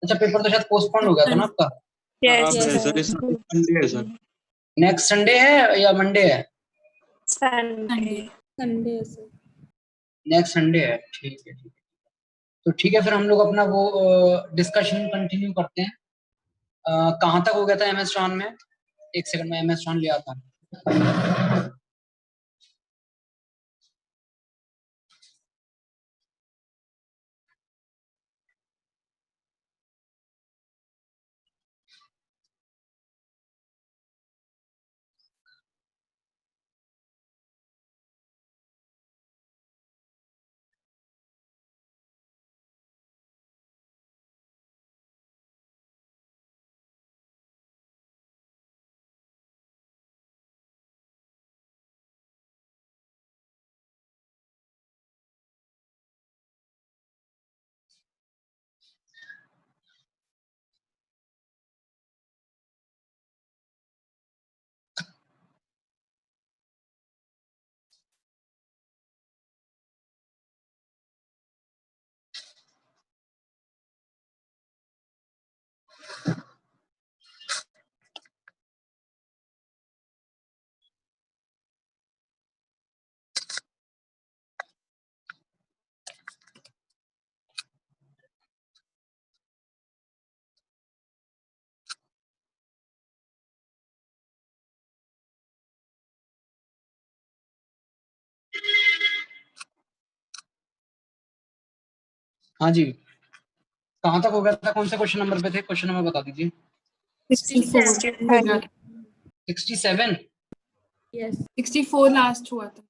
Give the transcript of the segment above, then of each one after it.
अच्छा, पेपर तो शायद पोस्टपोन हो गया था ना आपका? यस सर इस संडे है सर। नेक्स्ट संडे है या मंडे है? Sunday Sunday sir. Next Sunday है, ठीक है ठीक है। तो ठीक है, फिर हम लोग अपना वो डिस्कशन कंटिन्यू करते हैं। कहाँ तक हो गया था एमएस टॉन में? एक सेकंड में एमएस टॉन ले आता हूँ। हाँ जी, कहाँ तक हो गया था? कौन से क्वेश्चन नंबर पे थे? क्वेश्चन नंबर बता दीजिए। 64 67? यस 64 लास्ट हुआ था।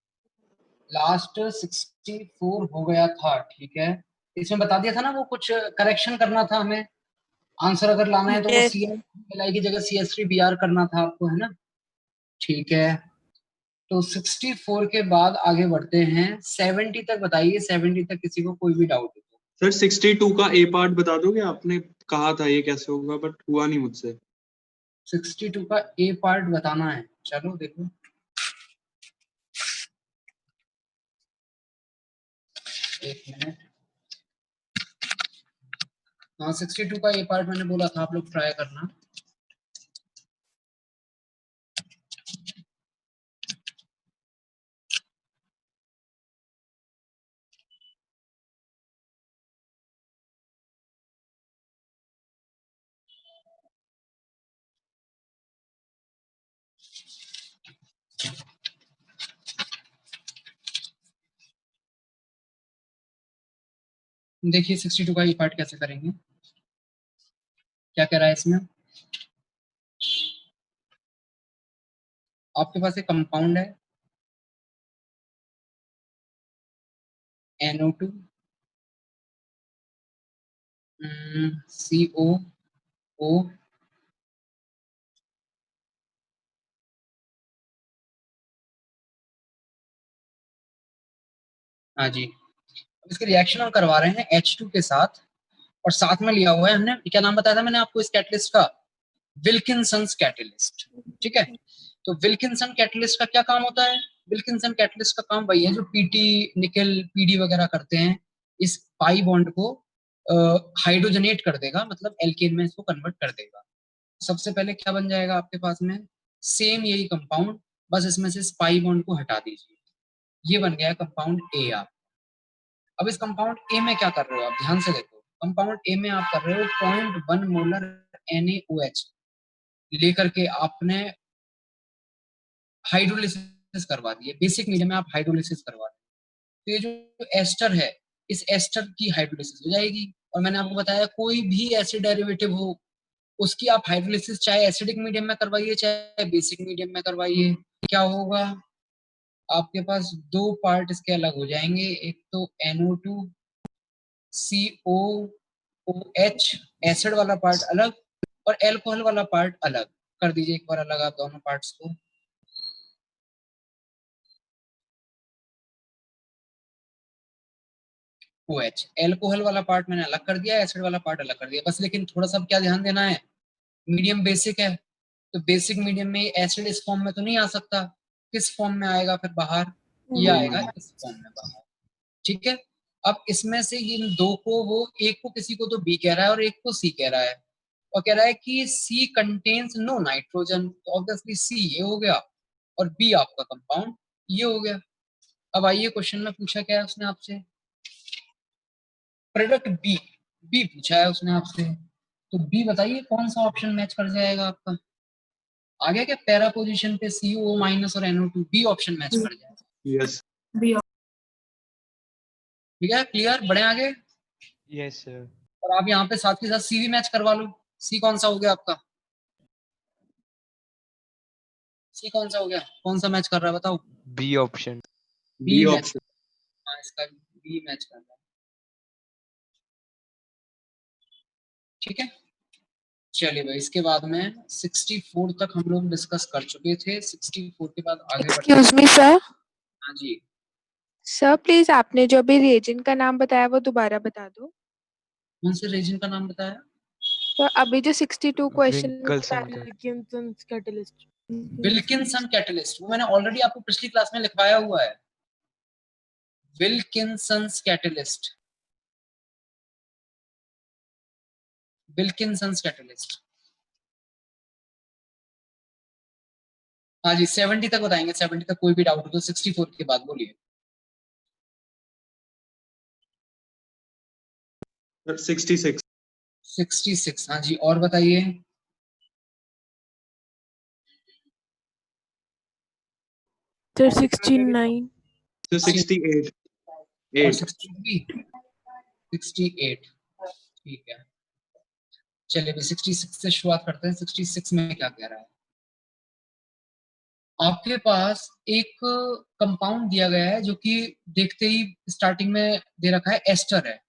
लास्ट 64 हो गया था, ठीक है। इसमें बता दिया था ना, वो कुछ करेक्शन करना था हमें। आंसर अगर लाना है तो वो Yes. CL की जगह CS3BR करना था आपको, है ना? ठीक है, तो 64 के बाद आगे बढ़ते हैं 70 तक। बताइए 70 तक किसी को कोई भी डाउट हो तो। सर 62 का ए पार्ट बता दोगे? आपने कहा था ये कैसे होगा, बट हुआ नहीं मुझसे। 62 का ए पार्ट बताना है, चलो देखो। एक मिनट। हाँ, 62 का ए पार्ट मैंने बोला था, आप लोग ट्राई करना। देखिए 62 का ए पार्ट कैसे करेंगे, क्या कह रहा है इसमें। आपके पास एक कंपाउंड है NO2 COO, हाँ जी। अब इसके रिएक्शन हम करवा रहे हैं H2 के साथ, और साथ में लिया हुआ है हमने, क्या नाम बताया था मैंने आपको इस कैटलिस्ट का? विल्किंसंस कैटलिस्ट, ठीक है। तो विल्किंसन कैटलिस्ट का क्या काम होता है? विल्किंसन कैटलिस्ट का काम वही है जो पीटी निकल पीडी वगैरह करते हैं। इस पाई बॉन्ड को हाइड्रोजनेट कर देगा, मतलब एल्केन में इसको कन्वर्ट कर देगा। सबसे पहले क्या बन जाएगा आपके पास में? सेम यही कंपाउंड, बस इसमें से पाई बॉन्ड को हटा दीजिए, ये बन गया कंपाउंड ए। आप अब इस कंपाउंड ए में क्या कर रहे हो? आप ध्यान से देखो, कंपाउंड ए में आप कर रहे हो 0.1 मोलर NaOH लेकर के आपने हाइड्रोलिसिस करवा दी है। बेसिक मीडियम में आप हाइड्रोलिसिस करवा रहे हो, तो ये जो एस्टर है, इस एस्टर की हाइड्रोलिसिस हो जाएगी। और मैंने आपको बताया कोई भी एसिड डेरिवेटिव हो, उसकी आप हाइड्रोलिसिस चाहे एसिडिक मीडियम में करवाइए चाहे बेसिक मीडियम में करवाइए, क्या होगा? आपके पास दो पार्ट इसके अलग हो जाएंगे, एक तो NO2 COOH एसिड वाला पार्ट अलग, और एल्कोहल वाला पार्ट अलग। कर दीजिए एक बार अलग आप दोनों पार्ट्स को। OH एल्कोहल वाला पार्ट मैंने अलग कर दिया, एसिड वाला पार्ट अलग कर दिया बस। लेकिन थोड़ा सा क्या ध्यान देना है, मीडियम बेसिक है, तो बेसिक मीडियम में एसिड इस फॉर्म में तो नहीं आ सकता। किस फॉर्म में आएगा फिर बाहर? ये आएगा इस फॉर्म में बाहर, ठीक है। अब इसमें से इन दो को, वो एक को किसी को तो बी कह रहा है और एक को सी कह रहा है, और कह रहा है कि सी कंटेन्स नो नाइट्रोजन, तो ऑब्वियसली सी ये हो गया और बी आपका कंपाउंड ये हो गया। अब आइए क्वेश्चन में पूछा क्या है उसने आपसे, प्रोडक्ट बी, बी पूछा है उसने आपसे, तो बी बताइए कौन सा ऑप्शन मैच कर जाएगा आपका, आ गया क्या पैरा पोजीशन पे CO माइनस और NO2, बी ऑप्शन मैच कर जाएगा। यस B ठीक है, क्लियर, बढ़े आगे। Yes sir. और आप यहाँ पे साथ के साथ सी भी मैच करवा लो, सी कौन सा हो गया आपका, सी कौन सा हो गया, कौन सा मैच कर रहा है बताओ, B option. B match, option. हाँ इसका बी मैच कर रहा है। ठीक है, चलिए भाई, इसके बाद में 64 तक हम लोग डिस्कस कर चुके थे, 64 के बाद आगे बढ़ते हैं। एक्सक्यूज मी सर, हाँ जी, सर प्लीज आपने जो अभी रिएजेंट का नाम बताया वो दोबारा बता दो। कौन से रीजन का नाम बताया, तो अभी जो 62 क्वेश्चन विंकलसन का। Wilkinson's catalyst. विल्किंसन कैटलिस्ट, वो मैंने ऑलरेडी आपको पिछली क्लास में लिखवाया हुआ है, विल्किंसन्स कैटलिस्ट, विल्किंसन्स कैटलिस्ट। हाँ जी, 70 तक बताएंगे, 70 तक कोई भी डाउट हो तो 64 के बाद बोलिए। 66। 66, हाँ जी, और बताइए। Sir, 69. तो 68। और 8। 68, ठीक है, चलिए भी 66 से शुरुआत करते हैं। 66 में क्या कह रहा है, आपके पास एक कंपाउंड दिया गया है जो कि देखते ही स्टार्टिंग में दे रखा है एस्टर है,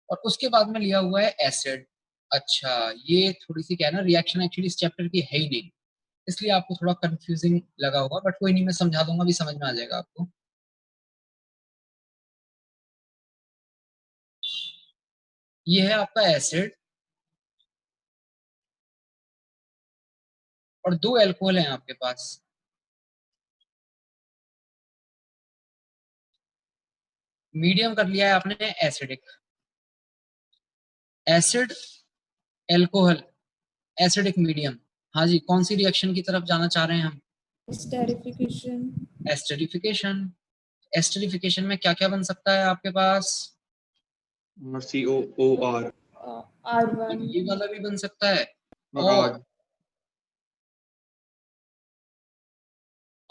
और उसके बाद में लिया हुआ है एसिड। अच्छा, ये थोड़ी सी क्या है ना, रिएक्शन एक्चुअली इस चैप्टर की है ही नहीं, इसलिए आपको थोड़ा कंफ्यूजिंग लगा होगा, बट कोई नहीं, मैं समझा दूंगा, भी समझ में आ जाएगा आपको। ये है आपका एसिड और दो एल्कोहल हैं आपके पास, मीडियम कर लिया है आपने acidic, acid alcohol acidic medium. हाँ जी, कौन सी रिएक्शन की तरफ जाना चाह रहे हैं हम, Esterification. एस्टरिफिकेशन। एस्टरिफिकेशन में क्या क्या बन सकता है आपके पास, COOR R1. ये वाला भी बन सकता है, और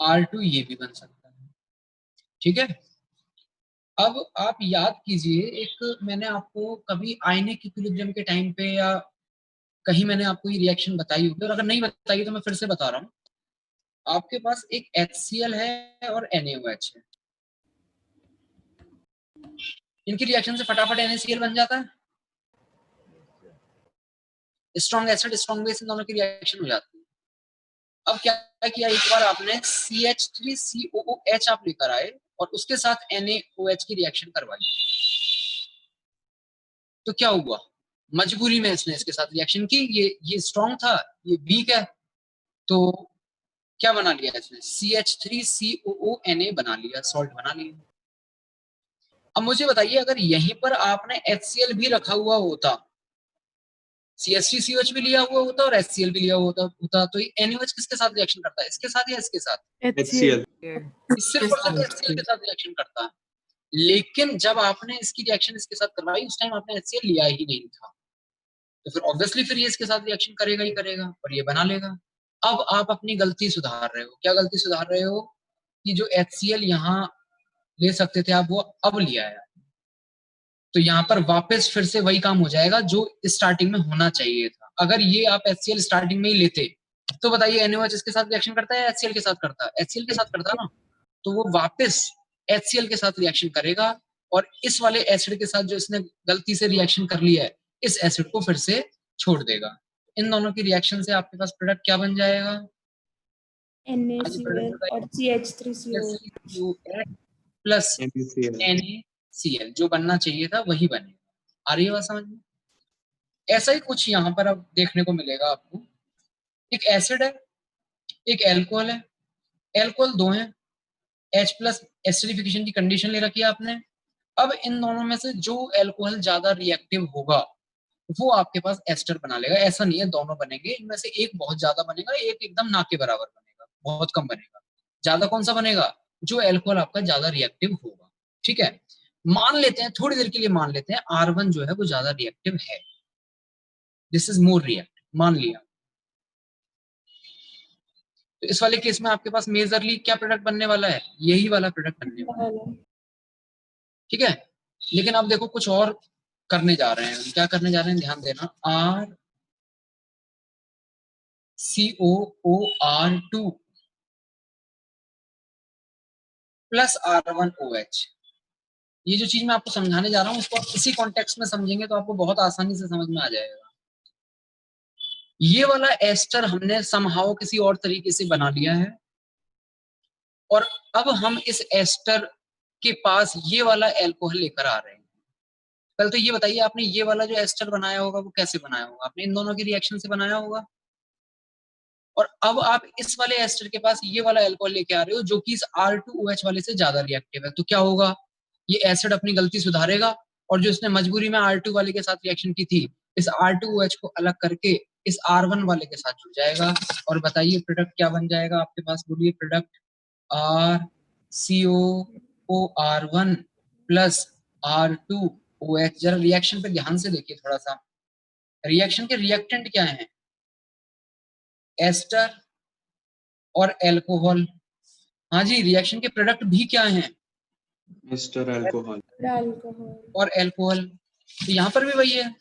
और R2 ये भी बन सकता है। ठीक है, अब आप याद कीजिए, एक मैंने आपको कभी आयनिक इक्विलिब्रियम के टाइम पे या कहीं मैंने आपको ये रिएक्शन बताई होगी, और अगर नहीं बताई तो मैं फिर से बता रहा हूँ। आपके पास एक HCl है और NaOH है, इनकी रिएक्शन से फटाफट NaCl बन जाता है, स्ट्रॉन्ग एसिड स्ट्रॉन्ग बेस, इन दोनों की रिएक्शन हो जाती है। अब क्या किया, एक बार आपने CH3COOH आप लेकर आए और उसके साथ NaOH की रिएक्शन करवाई, तो क्या हुआ, मजबूरी में इसने इसके साथ रिएक्शन की, ये स्ट्रॉन्ग था, ये वीक है, तो क्या बना लिया इसने, CH3COONA बना लिया, सॉल्ट बना लिया। अब मुझे बताइए, अगर यहीं पर आपने HCl भी रखा हुआ होता, CH3COH भी लिया हुआ होता और HCl भी लिया हुआ होता, तो ये NaOH किसके साथ रिएक्शन करता है, इसके साथ या इसके साथ, HCl। सिर्फ और सिर्फ HCl के साथ रिएक्शन करता है। लेकिन जब आपने इसकी रिएक्शन इसके साथ करवाई, उस टाइम आपने HCl लिया ही नहीं था, तो फिर ऑब्वियसली फिर ये इसके साथ रिएक्शन करेगा ही करेगा और ये बना लेगा। अब आप अपनी गलती सुधार रहे हो, क्या गलती सुधार रहे हो, कि जो HCl यहाँ ले सकते थे आप, वो अब लिया है, तो यहाँ पर वापस फिर से वही काम हो जाएगा जो स्टार्टिंग में होना चाहिए था। अगर ये आप HCl स्टार्टिंग में ही लेते, तो बताइए NaOH इसके साथ रिएक्शन करता है या HCl के साथ करता है, HCl के साथ करता ना, तो वो वापस HCl के साथ रिएक्शन करेगा और इस वाले एसिड के साथ जो इसने गलती से रिएक्शन कर लिया है, इस एसिड को फिर से छोड़ देगा। इन दोनों की रिएक्शन से आपके पास प्रोडक्ट क्या बन जाएगा, NaCl और CH3COOH. Plus NaCl। NaCl, जो बनना चाहिए था वही बनेगा। आ रही है बात समझ में, ऐसा ही कुछ यहाँ पर अब देखने को मिलेगा आपको, एक एसिड है, एक एल्कोहल है, एल्कोहल दो हैं, H+ एसिडिफिकेशन की कंडीशन ले रखी है आपने, अब इन दोनों में से जो एल्कोहल ज्यादा रिएक्टिव होगा वो आपके पास एस्टर बना लेगा। ऐसा नहीं है दोनों बनेंगे, इनमें से एक बहुत ज्यादा बनेगा, एक एकदम ना के बराबर बनेगा, बहुत कम बनेगा। ज्यादा कौन सा बनेगा? जो एल्कोहल आपका ज्यादा रिएक्टिव होगा। ठीक है, मान लेते हैं थोड़ी देर के लिए, मान लेते हैं R1 जो है वो ज्यादा रिएक्टिव है, दिस इज मोर रिएक्टिव, मान लिया। तो इस वाले केस में आपके पास मेजरली क्या प्रोडक्ट बनने वाला है? यही वाला प्रोडक्ट बनने वाला है। ठीक है, लेकिन अब देखो कुछ और करने जा रहे हैं। क्या करने जा रहे हैं, ध्यान देना। RCOOR2 plus R1OH। ये जो चीज मैं आपको समझाने जा रहा हूँ उसको आप इसी कॉन्टेक्स्ट में समझेंगे तो आपको बहुत आसानी से समझ में आ जाएगा। ये वाला एस्टर हमने समहाउ किसी और तरीके से बना लिया है, और अब हम इस एस्टर के पास ये वाला एल्कोहल लेकर आ रहे हैं। पहले तो ये बताइए, आपने ये वाला जो एस्टर बनाया होगा वो कैसे बनाया होगा? आपने इन दोनों के रिएक्शन से बनाया होगा। और अब आप इस वाले एस्टर के पास ये वाला अल्कोहल लेके आ रहे हो जो कि इस R2OH वाले से ज्यादा रिएक्टिव है। तो क्या होगा, ये एसिड अपनी गलती सुधारेगा और जो इसने मजबूरी में R2 वाले के साथ रिएक्शन की थी, इस R2OH को अलग करके इस R1 वाले के साथ जुड़ जाएगा। और बताइए प्रोडक्ट क्या बन जाएगा आपके पास? बोलिए प्रोडक्ट RCOOR1 प्लस R2OH। जरा रिएक्शन पे ध्यान से देखिए थोड़ा सा। रिएक्शन के रिएक्टेंट क्या है? एस्टर और एल्कोहल। हाँ जी, रिएक्शन के प्रोडक्ट भी क्या हैं? एस्टर, अल्कोहल और एल्कोहल। तो यहाँ पर भी वही है,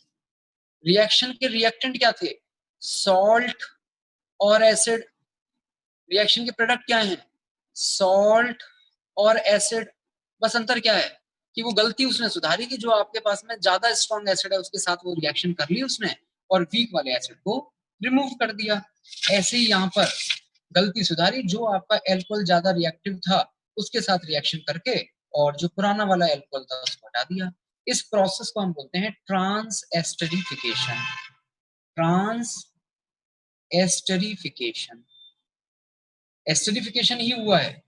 रिएक्शन के रिएक्टेंट क्या थे? सॉल्ट और एसिड। रिएक्शन के प्रोडक्ट क्या हैं? सॉल्ट और एसिड। बस अंतर क्या है कि वो गलती उसने सुधारी कि जो आपके पास में ज्यादा स्ट्रॉन्ग एसिड है उसके साथ वो रिएक्शन कर ली उसने और वीक वाले एसिड को रिमूव कर दिया। ऐसे ही यहाँ पर गलती सुधारी, जो आपका एल्कोहल ज्यादा रिएक्टिव था उसके साथ रिएक्शन करके और जो पुराना वाला एल्कोहल था उसको हटा दिया। इस प्रोसेस को हम बोलते हैं transesterification. Transesterification, esterification ही हुआ है।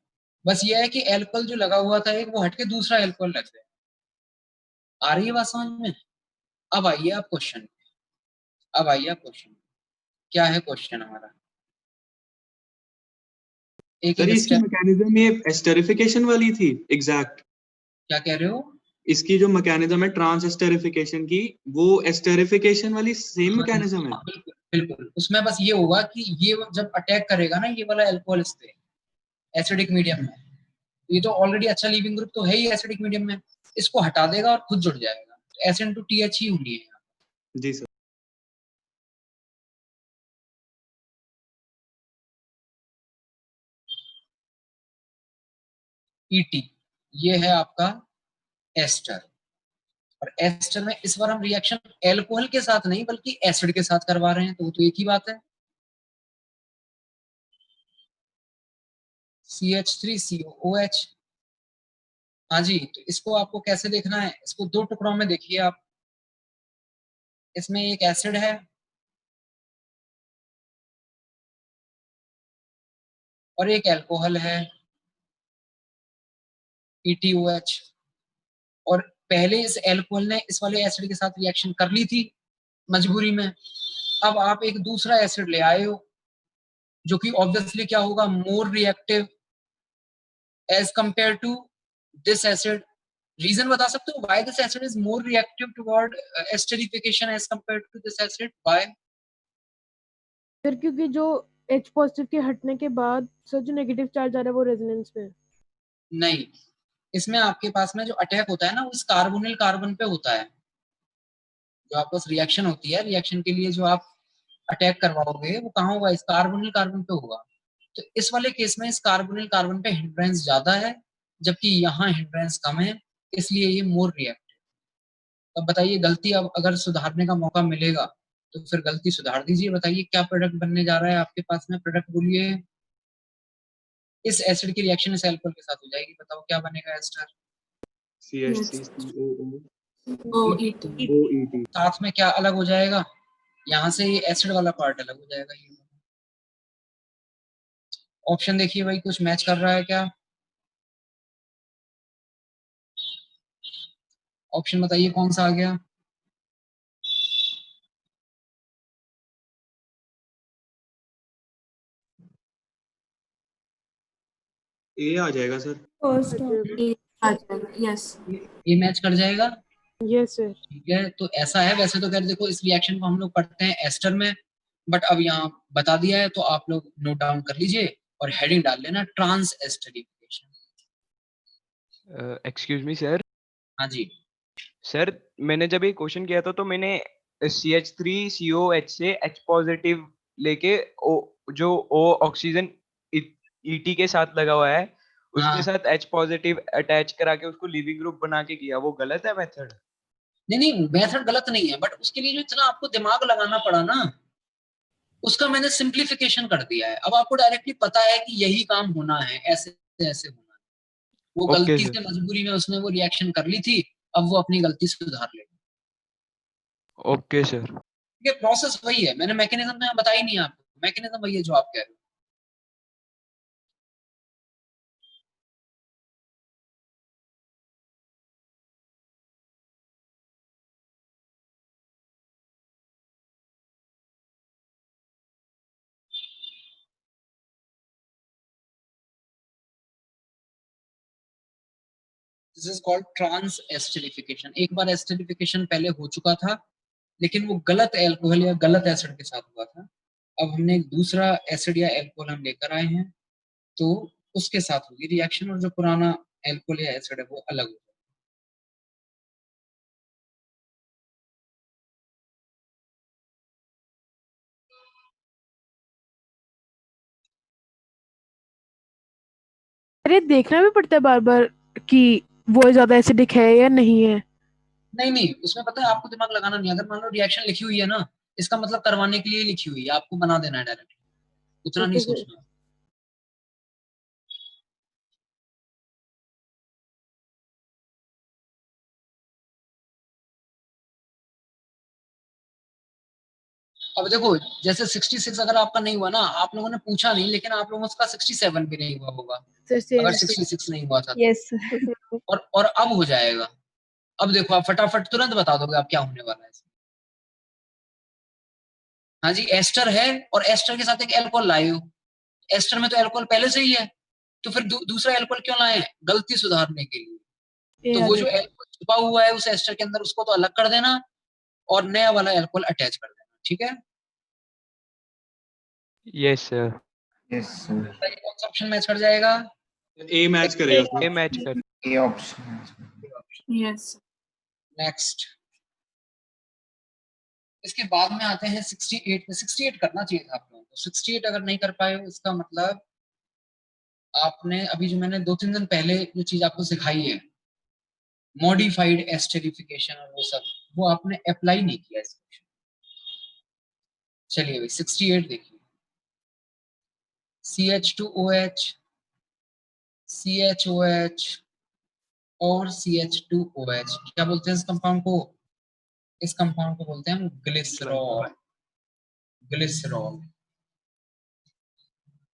बस ये है कि एल्कोहल जो लगा हुआ था एक, वो हटके दूसरा एल्कोहल लग गया। आ रही है बात समझ में? अब आइए आप क्वेश्चन, अब आइए आप क्वेश्चन। क्या है क्वेश्चन हमारा? एक सर एक इसकी स्टेप। मैकेनिज्म ये एस्टरिफिकेशन वाली थी एग्जैक्ट। क्या कह रहे हो? इसकी जो मैकेनिज्म है ट्रांस एस्टरिफिकेशन की, वो एस्टरिफिकेशन वाली सेम हाँ मैकेनिज्म है। बिल्कुल बिल्कुल। उसमें बस ये होगा कि ये जब अटैक करेगा ना ये वाला एल्कोहल इस पे एसिडिक मीडियम में, ये तो ऑलरेडी अच्छा लीविंग ग्रुप तो है ही एसिडिक मीडियम में, इसको हटा देगा और खुद जुड़ जाएगा। तो SN2TH ही होनी है। जी सर। ET ये है आपका एस्टर। और एस्टर में इस बार हम रिएक्शन एल्कोहल के साथ नहीं बल्कि एसिड के साथ करवा रहे हैं, तो वो तो एक ही बात है। CH3COOH। हाँ जी, तो इसको आपको कैसे देखना है? इसको दो टुकड़ों में देखिए आप। इसमें एक एसिड है और एक एल्कोहल है ETOH। और पहले इस एल्कोहल ने इस वाले एसिड के साथ रिएक्शन कर ली थी मजबूरी में। अब आप एक दूसरा एसिड ले आए हो जो कि ऑब्वियसली क्या होगा, more reactive as compared to this acid. Reason बता सकते हो why this acid is more reactive toward esterification as compared to this acid? Why? Sir क्योंकि जो H पॉजिटिव के हटने के बाद सर जो नेगेटिव चार्ज आ रहा है वो रेजोनेंस में। नहीं, इसमें आपके पास में जो अटैक होता है ना वो इस कार्बोनिल कार्बन पे होता है। जो आपके पास रिएक्शन होती है, रिएक्शन के लिए जो आप अटैक करवाओगे वो कहाँ होगा? इस कार्बोनिल कार्बन पे होगा। तो इस वाले केस में इस कार्बोनिल कार्बन पे हिंड्रेंस ज्यादा है जबकि यहाँ हिंड्रेंस कम है, इसलिए ये मोर रिएक्टिव। अब बताइए गलती अब अगर सुधारने का मौका मिलेगा तो फिर गलती सुधार दीजिए। बताइए क्या प्रोडक्ट बनने जा रहा है आपके पास में? प्रोडक्ट बोलिए। इस एसिड की रिएक्शन इस एल्कोहल के साथ हो जाएगी, बताओ क्या बनेगा एस्टर? CH3COOOET। साथ में क्या अलग हो जाएगा? यहाँ से ये एसिड वाला पार्ट अलग हो जाएगा। ये ऑप्शन देखिए भाई, कुछ मैच कर रहा है क्या? ऑप्शन बताइए कौन सा आ गया? ए आ जाएगा सर। फर्स्ट आ यस ये मैच कर जाएगा। Yes sir. ठीक है, तो ऐसा है, वैसे तो खैर देखो इस रिएक्शन को हम लोग पढ़ते हैं एस्टर में, बट अब यहाँ बता दिया है तो आप लोग नोट डाउन कर लीजिए और हेडिंग डाल लेना transesterification. Excuse me sir. हाँ जी। सर मैंने जब ये क्वेश्चन किया था तो मैंने CH3COH से H पॉजिटिव लेके जो O ऑक्सीजन ET के साथ लगा हुआ है उसके हाँ। साथ H पॉजिटिव अटैच करा के उसको लिविंग ग्रुप बना के किया, वो गलत है मेथड? नहीं नहीं, मेथड गलत नहीं है, बट उसके लिए जो इतना आपको दिमाग लगाना पड़ा ना, उसका मैंने सिंप्लीफिकेशन कर दिया है। अब आपको डायरेक्टली पता है कि यही काम होना है, ऐसे ऐसे होना है। वो ओके गलती सर। से मजबूरी में उसने वो रिएक्शन कर ली थी, अब वो अपनी गलती सुधार लेगा। Okay sir. ये प्रोसेस वही है, मैंने मैकेनिज्म तो यहाँ बताई नहीं है आपको, मैकेनिज्म वही है जो आप कह रहे हो। This is called transesterification. एक बार एस्टरिफिकेशन पहले हो चुका था, लेकिन वो गलत एल्कोहल या गलत एसिड के साथ हुआ था। अब हमने एक दूसरा एसिड या एल्कोहल हम लेकर आए हैं, तो उसके साथ होगी रिएक्शन, और जो पुराना एल्कोहल या एसिड है वो अलग होगा। अरे देखना भी पड़ता है बार बार कि वो ज्यादा एसिडिक है या नहीं है। नहीं नहीं, उसमें पता है आपको दिमाग लगाना नहीं है। अगर मान लो रिएक्शन लिखी हुई है ना, इसका मतलब करवाने के लिए लिखी हुई है, आपको बना देना है डायरेक्ट, उतना नहीं ओके सर। सोचना। अब देखो, जैसे 66 अगर आपका नहीं हुआ ना, आप लोगों ने पूछा नहीं, लेकिन आप लोगों का 67 भी नहीं हुआ होगा सर सेम अगर 66 नहीं हुआ था तो। यस और अब हो जाएगा। अब देखो आप फटाफट तुरंत बता दोगे आप क्या होने वाला है। हाँ जी, एस्टर है और एस्टर के साथ एक एल्कोहल लाए हो। एस्टर में तो एल्कोहल पहले से ही है, तो फिर दूसरा एल्कोहल क्यों लाए हैं? गलती सुधारने के लिए। तो वो जो एल्कोहल छुपा हुआ है उस एस्टर के अंदर, उसको तो अलग कर देना और नया वाला एल्कोहल अटैच कर देना। ठीक है, यस सर। Yes sir. बताइए कौन सा ऑप्शन मैच कर जाएगा? ए मैच करेगा ये सर। मैच कर। A option. यस नेक्स्ट, इसके बाद में आते हैं 68 पे। 68 करना चाहिए था आप लोगों को। 68 अगर नहीं कर पाए हो, इसका मतलब आपने अभी जो मैंने 2-3 दिन पहले जो चीज आपको सिखाई है, मॉडिफाइड एस्टेरिफिकेशन और वो सब, वो आपने अप्लाई नहीं किया इस क्वेश्चन। चलिए भाई 68 देखिए। CH2OH, CHOH और CH2OH, क्या बोलते हैं इस कंपाउंड को? इस कंपाउंड को बोलते हैं हम ग्लिसरॉल। ग्लिसरॉल।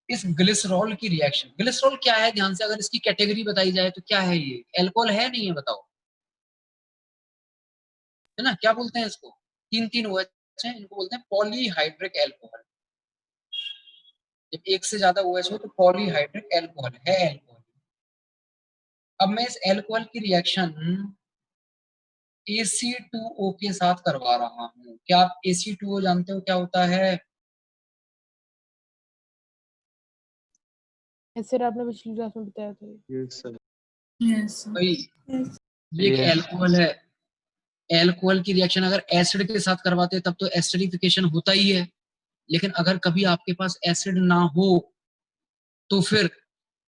इस ग्लिसरॉल की रिएक्शन, ग्लिसरॉल क्या है ध्यान से अगर इसकी कैटेगरी बताई जाए तो क्या है? ये एल्कोहल है नहीं है? बताओ, है ना? क्या बोलते हैं इसको? 3 OH हैं, इनको बोलते हैं पॉलीहाइड्रिक एल्कोहल। जब एक से ज्यादा OH हो तो पॉलीहाइड्रिक एल्कोहल है, एल्कोहल। अब मैं इस एल्कोहल की रिएक्शन AC2O के साथ करवा रहा हूँ। क्या आप AC2O जानते हो क्या होता है? सर आपने पिछली क्लास में बताया था। Yes sir. यस भाई ये एक Yes. एल्कोहल है। एल्कोहल की रिएक्शन अगर एसिड के साथ करवाते तब तो एस्टरिफिकेशन होता ही है, लेकिन अगर कभी आपके पास एसिड ना हो तो फिर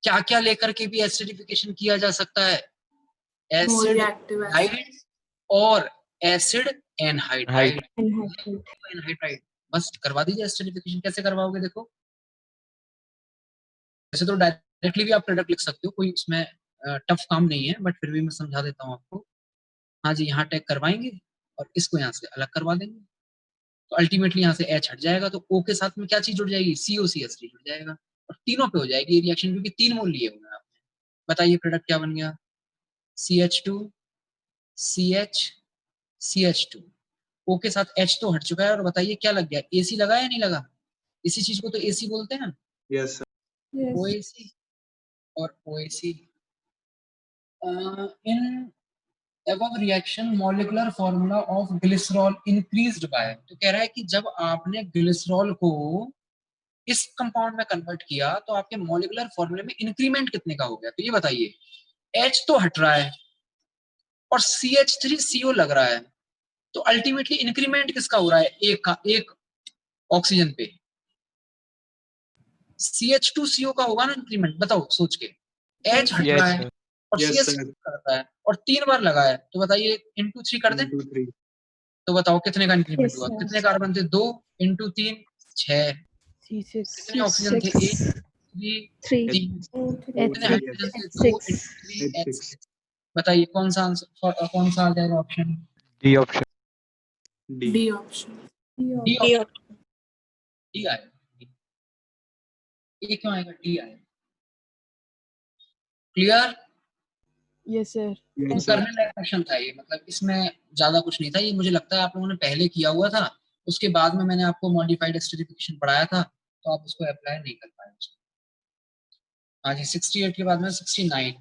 क्या क्या लेकर के भी एसिडिफिकेशन किया जा सकता है? एसिड हाइड और एसिड एनहाइड्राइड। एनहाइड्राइड बस करवा दीजिए एसिडिफिकेशन। कैसे करवाओगे? देखो, वैसे तो डायरेक्टली भी आप प्रोडक्ट लिख सकते हो, कोई उसमें टफ काम नहीं है, बट फिर भी मैं समझा देता हूँ आपको। हाँ जी, यहाँ टैग करवाएंगे और इसको यहाँ से अलग करवा देंगे, तो अल्टीमेटली यहाँ से H हट जाएगा, तो O के साथ में क्या चीज जुड़ जाएगी? COCH3 जुड़ जाएगा, और तीनों पे हो जाएगी रिएक्शन, क्योंकि 3 मोल लिए हुए हैं आपने। बताइए प्रोडक्ट क्या बन गया? CH2 CH O के साथ H तो हट चुका है, और बताइए क्या लग गया, AC लगा या नहीं लगा? इसी चीज को तो AC बोलते हैं, यस सर। Yes. OAC और OAC। In above reaction molecular formula of glycerol increased by, तो कह रहा है कि जब आपने ग्लिसरॉल को इस कंपाउंड में कन्वर्ट किया तो आपके मॉलिक्यूलर फॉर्मूले में इंक्रीमेंट कितने का हो गया? तो ये बताइए, H तो हट रहा है और CH3CO लग रहा है, तो अल्टीमेटली इंक्रीमेंट किसका हो रहा है? एक ऑक्सीजन पे CH2CO का होगा ना इंक्रीमेंट, बताओ सोच के। H हट रहा यस है सर। और Yes, CH sir. करता है और 3 बार लगा है, तो बताइए इंटू 3 कर दें, 1 2 3 तो बताओ कितने का इंक्रीमेंट Yes, हुआ? sir. कितने कार्बन थे? 2 इंटू 3 6। C6 कितने ऑक्सीजन थे? 1 3 Three. 3। कितने H6 हाइड्रोजन थे? 2 Six. Into 3 H6 H6। बताइए कौन सा आंसर, कौन सा आ जाएगा option? D option. D. D option. D option, D आएगा। ए क्यों आएगा? डी आएगा। Clear? yes sir Yes, sir. करने लायक क्वेश्चन था ये, मतलब इसमें ज्यादा कुछ नहीं था, ये मुझे लगता है आप लोगों ने पहले किया हुआ था, उसके बाद में मैंने आपको मॉडिफाइड एस्टरिफिकेशन पढ़ाया था, तो आप उसको अप्लाई नहीं कर पाए उसको। हाँ जी, 68 के बाद में 69।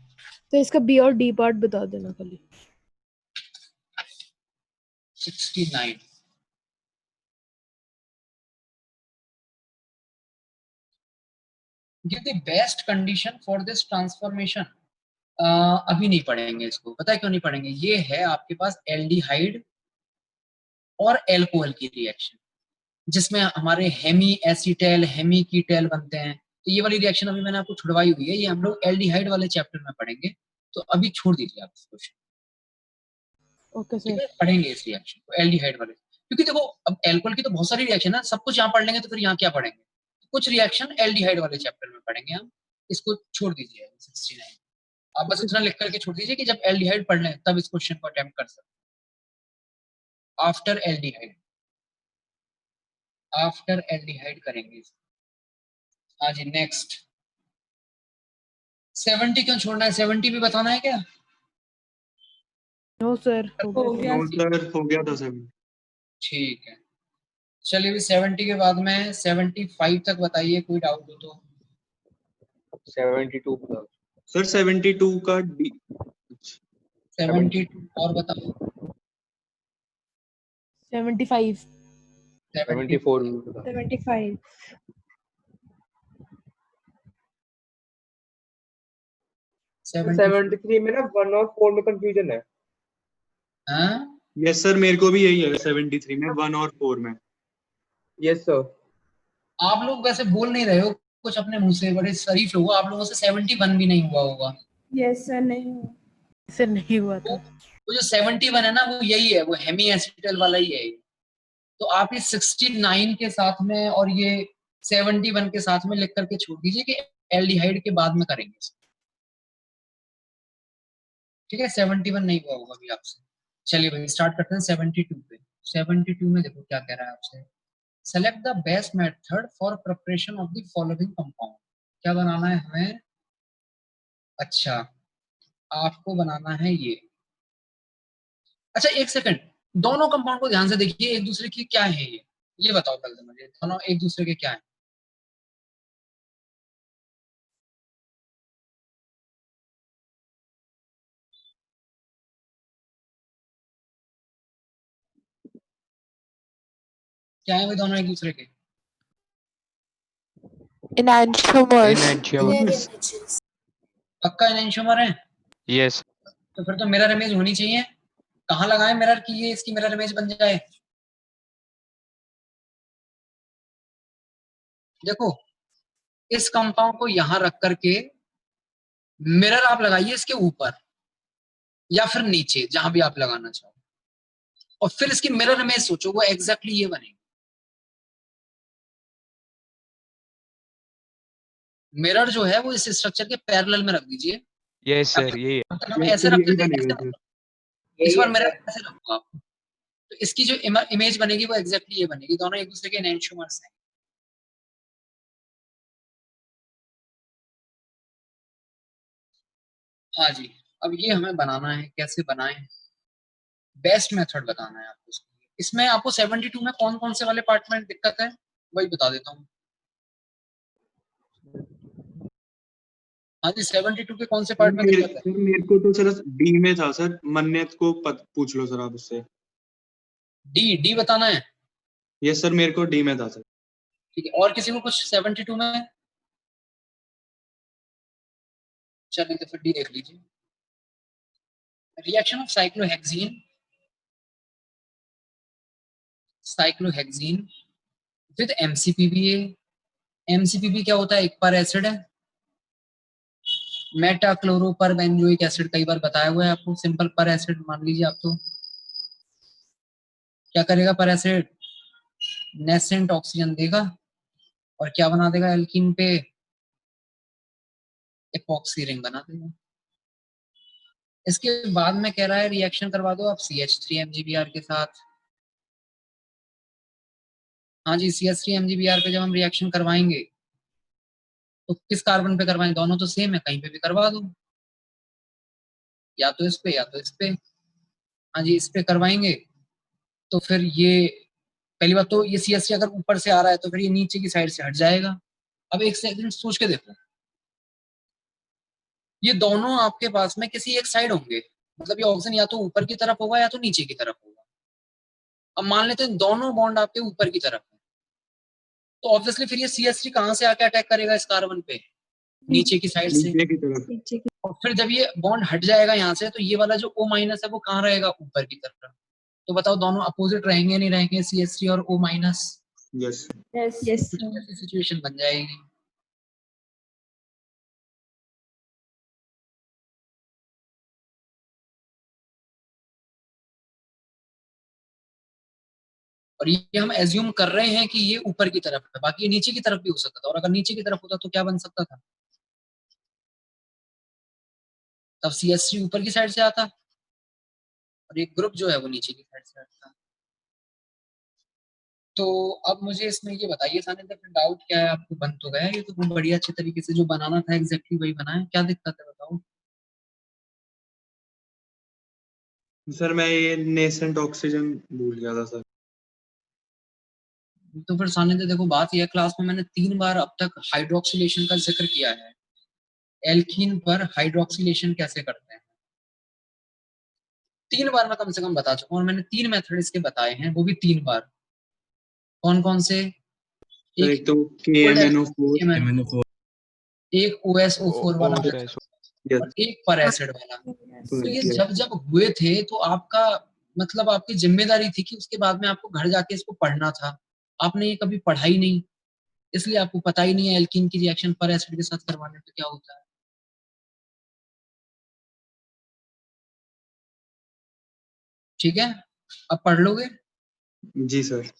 तो इसका B और D पार्ट बता देना खाली 69 give the best condition for this transformation. अभी नहीं पढ़ेंगे इसको, पता है क्यों नहीं पढ़ेंगे? ये है आपके पास एल्डिहाइड और एल्कोहल की रिएक्शन, जिसमें हमारे हेमी एसीटेल हेमी कीटेल बनते हैं, तो ये वाली रिएक्शन अभी मैंने आपको छुड़वाई हुई है, ये हम लोग एल्डिहाइड वाले चैप्टर में पढ़ेंगे, तो अभी छोड़ दीजिए आप इस क्वेश्चन, ओके ठीक सर है? पढ़ेंगे इस रिएक्शन को एल्डिहाइड वाले, क्योंकि देखो अब एल्कोहल की तो बहुत सारी रिएक्शन है, सब कुछ यहाँ पढ़ लेंगे तो फिर यहाँ क्या पढ़ेंगे? कुछ रिएक्शन एल्डिहाइड वाले चैप्टर में पढ़ेंगे हम, इसको छोड़ दीजिए 69। आप बस इतना लिख करके छोड़ दीजिए कि जब एल्डिहाइड पढ़ लें तब इस क्वेश्चन को अटेम्प्ट कर सकते, आफ्टर एल्डिहाइड, आफ्टर एल्डिहाइड करेंगे। हाँ जी, नेक्स्ट 70 क्यों छोड़ना है? 70 भी बताना है क्या? नो सर हो गया। No, sir. हो गया था 7. ठीक है, चलिए भी 70 के बाद में 75 तक बताइए, कोई डाउट हो तो। 72 प्लस। Sir 72 का D. 72 और बताओ। 75 74 75. 73 में ना 1 और 4 में कंफ्यूजन है। हाँ Yes, sir. मेरे को भी यही है 73 में 1 और 4 में. Yes sir. आप लोग वैसे बोल नहीं रहे हो कुछ अपने मुंह से, बड़े शरीफ लोग हो, आप लोगों से 71 भी नहीं हुआ होगा। Yes, sir. नहीं हुआ. सर नहीं हुआ था वो जो 71 है ना, वो यही है, वो हेमी एसिटल वाला ही है। तो आप ये 69 के साथ में और ये 71 के साथ में लिख करके छोड़ दीजिए कि एल्डिहाइड के बाद में करेंगे इसको। ठीक है, 71 नहीं हुआ होगा अभी आपसे। चलिए भाई स्टार्ट करते हैं 72 पे। 72 में देखो क्या कह रहा है आपसे, select the best method for preparation of the following compound. क्या बनाना है हमें? अच्छा, आपको बनाना है ये। अच्छा एक सेकंड, दोनों कंपाउंड को ध्यान से देखिए, एक दूसरे की क्या है ये बताओ पहले मुझे, दोनों एक दूसरे के क्या है? क्या है भाई दोनों एक दूसरे के? enantiomers, एनएंशियमर। पक्का एनेंशियोमर है? यस। तो फिर तो मिरर इमेज होनी चाहिए। कहाँ लगाएं मिरर की ये इसकी मिरर इमेज बन जाए? देखो इस कंपाउंड को यहां रख करके मिरर आप लगाइए इसके ऊपर या फिर नीचे, जहां भी आप लगाना चाहो, और फिर इसकी मिरर इमेज सोचो, वो एग्जैक्टली ये बनेगी। मिरर जो है वो इस स्ट्रक्चर के पैरेलल में रख दीजिए। यस सर यही है। मतलब हम Yes, ऐसे sir. रखते यही थे, बनेगा ऐसे sir. इस बार मिरर ऐसे रखूंगा, तो इसकी जो इमेज बनेगी वो एग्जैक्टली ये बनेगी। दोनों एक दूसरे के एनेंशियोमर्स हैं। हाँ जी, अब ये हमें बनाना है, कैसे बनाएं? बेस्ट मेथड बताना है आपको इसके लिए। इसमें आपको 72 में कौन कौन से वाले पार्ट में दिक्कत है वही बता देता हूँ। हाँ जी, 72 के कौन से पार्ट में दिक्कत है? मेरे को तो सर डी में था सर, मन्नत को पूछ लो सर आप उससे। डी बताना है? यस सर, मेरे को डी में था सर। ठीक है, और किसी को कुछ 72 में? चलिए तो फिर डी देख लीजिए। Reaction of cyclohexene with mCPBA. MCPB क्या होता है? एक पर एसिड है। मेटा क्लोरोपर बेंजोइक एसिड कई बार बताया हुआ है आपको। सिंपल पर एसिड मान लीजिए आप। तो क्या करेगा पर एसिड? नेसेंट ऑक्सीजन देगा और क्या बना देगा? एल्कीन पे एपॉक्सी रिंग बना देगा। इसके बाद में कह रहा है रिएक्शन करवा दो आप CH3 के साथ। हाँ जी, CH3 पे जब हम रिएक्शन करवाएंगे तो किस कार्बन पे करवाएं? दोनों तो सेम है, कहीं पे भी करवा दो, या तो इस पे या तो इस पे। हाँ जी, इस पे करवाएंगे तो फिर ये पहली बात तो ये CH3 अगर ऊपर से आ रहा है तो फिर ये नीचे की साइड से हट जाएगा। अब एक सेकंड सोच के देखो, ये दोनों आपके पास में किसी एक साइड होंगे, मतलब ये ऑक्सीजन या तो ऊपर की तरफ होगा या तो नीचे की तरफ होगा। अब मान लेते हैं दोनों बॉन्ड आपके ऊपर की तरफ है, तो ऑब्वियसली फिर ये CH3 कहां से आके अटैक करेगा इस कार्बन पे? नीचे की साइड से। नीचे की तरफ। नीचे की और फिर जब ये बॉन्ड हट जाएगा यहाँ से तो ये वाला जो O- है वो कहाँ रहेगा? ऊपर की तरफ। तो बताओ दोनों अपोजिट रहेंगे या नहीं रहेंगे? CH3 और O-। यस यस यस कुछ ऐसी सिचुएशन बन जाएगी। और ये हम एज्यूम कर रहे हैं कि ये ऊपर की तरफ है, बाकी ये नीचे की तरफ भी हो सकता था। और अगर नीचे की तरफ होता तो क्या बन सकता था? तब CH3 ऊपर की साइड से आता और एक ग्रुप जो है वो नीचे की साइड से आता। तो अब मुझे इसमें ये बताइए साने फिर डाउट क्या है आपको? बन तो गया ये तो बहुत बढ़िया अच्छे तरीके से, जो बनाना था एग्जैक्टली वही बना है। क्या दिक्कत है बताओ? सर मैं ये नेसेंट ऑक्सीजन भूल गया था सर। तो फिर साने देखो बात यह, क्लास में मैंने 3 बार अब तक हाइड्रोक्सिलेशन का जिक्र किया है। एल्कीन पर हाइड्रोक्सिलेशन कैसे करते हैं 3 बार मैं कम से कम बता चुका हूँ, और मैंने 3 मेथड इसके बताए हैं, वो भी 3 बार। कौन कौन से? सर एक एक तो KMNO4, एक OSO4 वाला और मेथड, यस और एक पर एसिड वाला। तो ये यस जब जब हुए थे तो आपका मतलब आपकी जिम्मेदारी थी कि उसके बाद में आपको घर जाके इसको पढ़ना था। आपने ये कभी पढ़ा ही नहीं, इसलिए आपको पता ही नहीं है एल्कीन की रिएक्शन पर एसिड के साथ करवाने पे क्या होता है। ठीक है, अब पढ़ लोगे? जी सर।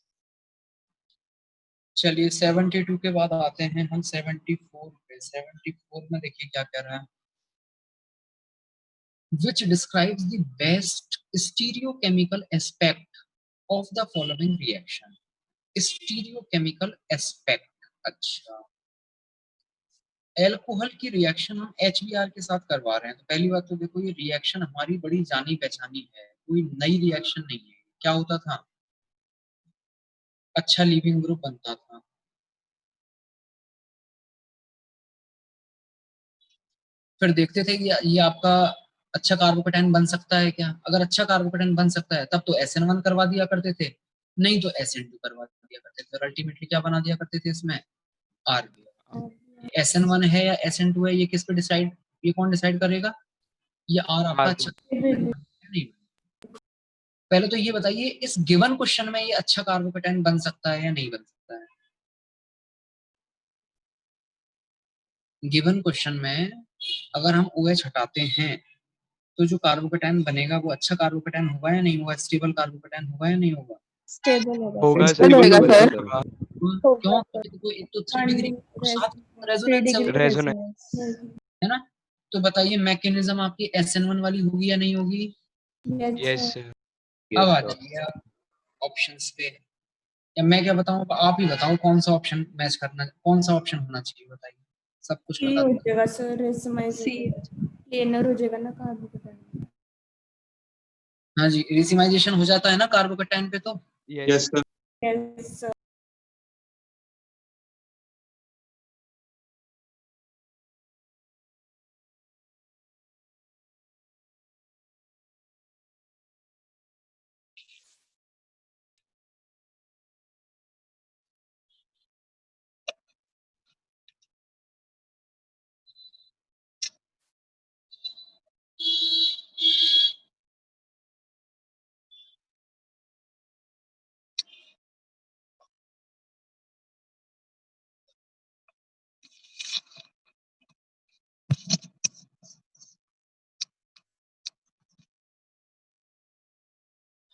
चलिए 72 के बाद आते हैं हम 74 पे। 74 में देखिए क्या कह रहा है। Which describes the best stereochemical aspect of the following reaction? Stereochemical aspect. अच्छा, एल्कोहल की रिएक्शन हम HBr के साथ करवा रहे हैं, तो पहली बात तो देखो ये रिएक्शन हमारी बड़ी जानी पहचानी है, कोई नई रिएक्शन नहीं है। क्या होता था? अच्छा लीविंग ग्रुप बनता था। फिर देखते थे कि ये आपका अच्छा कार्बोकेटाइन बन सकता है क्या? अगर अच्छा कार्बोकेटाइन बन सकता है तब तो SN1 करवा दिया करते थे, नहीं तो SN2 करवा दिया करते थे। और अल्टीमेटली क्या बना दिया करते थे इसमें? RBr। SN1 है या SN2 है, ये किस पे डिसाइड, ये कौन डिसाइड करेगा? ये R आपका अच्छा नहीं। पहले तो ये बताइए इस गिवन क्वेश्चन में ये अच्छा कार्बोकेटाइन बन सकता है या नहीं बन सकता है? गिवन क्वेश्चन में अगर हम OH हटाते हैं तो जो कार्बोकेटाइन बनेगा वो अच्छा कार्बोकेटाइन होगा या नहीं होगा? स्टेबल कार्बोकेटाइन होगा या नहीं होगा? स्टेबल होगा होगा सर। सर, होगा बिल्कुल सर। होगा। क्यों? देखो एक तो 3 डिग्री और 7 रेजोनेंस है, रेजोनेंस। है ना? तो बताइए मैकेनिज्म आपकी SN1 वाली होगी या नहीं होगी? Yes sir. अब आ जाइए आप ऑप्शंस पे, या मैं क्या बताऊं? आप ही बताओ कौन सा ऑप्शन मैच करना, कौन सा ऑप्शन होना चाहिए बताइए, सब कुछ सी बता हो दूं। जाएगा सर, रेसमाइज प्लेनर हो जाएगा ना कार्बोकेटाइन। हाँ जी, रेसिमाइजेशन हो जाता है ना कार्बोकैटायन पे तो। Yes sir. Yes, sir.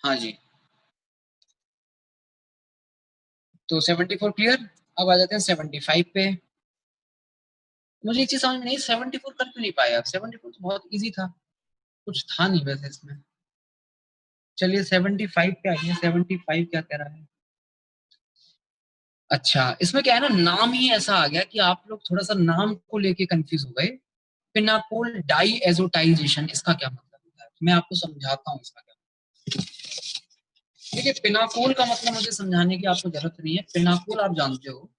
हाँ जी, तो 74 क्लियर। अब आ जाते हैं 75 पे। मुझे एक चीज समझ में नहीं, 74 कर क्यों नहीं पाए आप? 74 तो बहुत इजी था, कुछ था नहीं वैसे इसमें। चलिए 75 पे आइए, 75 क्या कह रहा है? अच्छा, इसमें क्या है ना, नाम ही ऐसा आ गया कि आप लोग थोड़ा सा नाम को लेके कंफ्यूज हो गए। पिनाकोल डाई एजोटाइजेशन, इसका क्या मतलब होता है? मैं आपको समझाता हूँ इसका क्या। देखिए, पिनाकोल का मतलब मुझे समझाने की आपको जरूरत नहीं है, पिनाकोल आप जानते हो।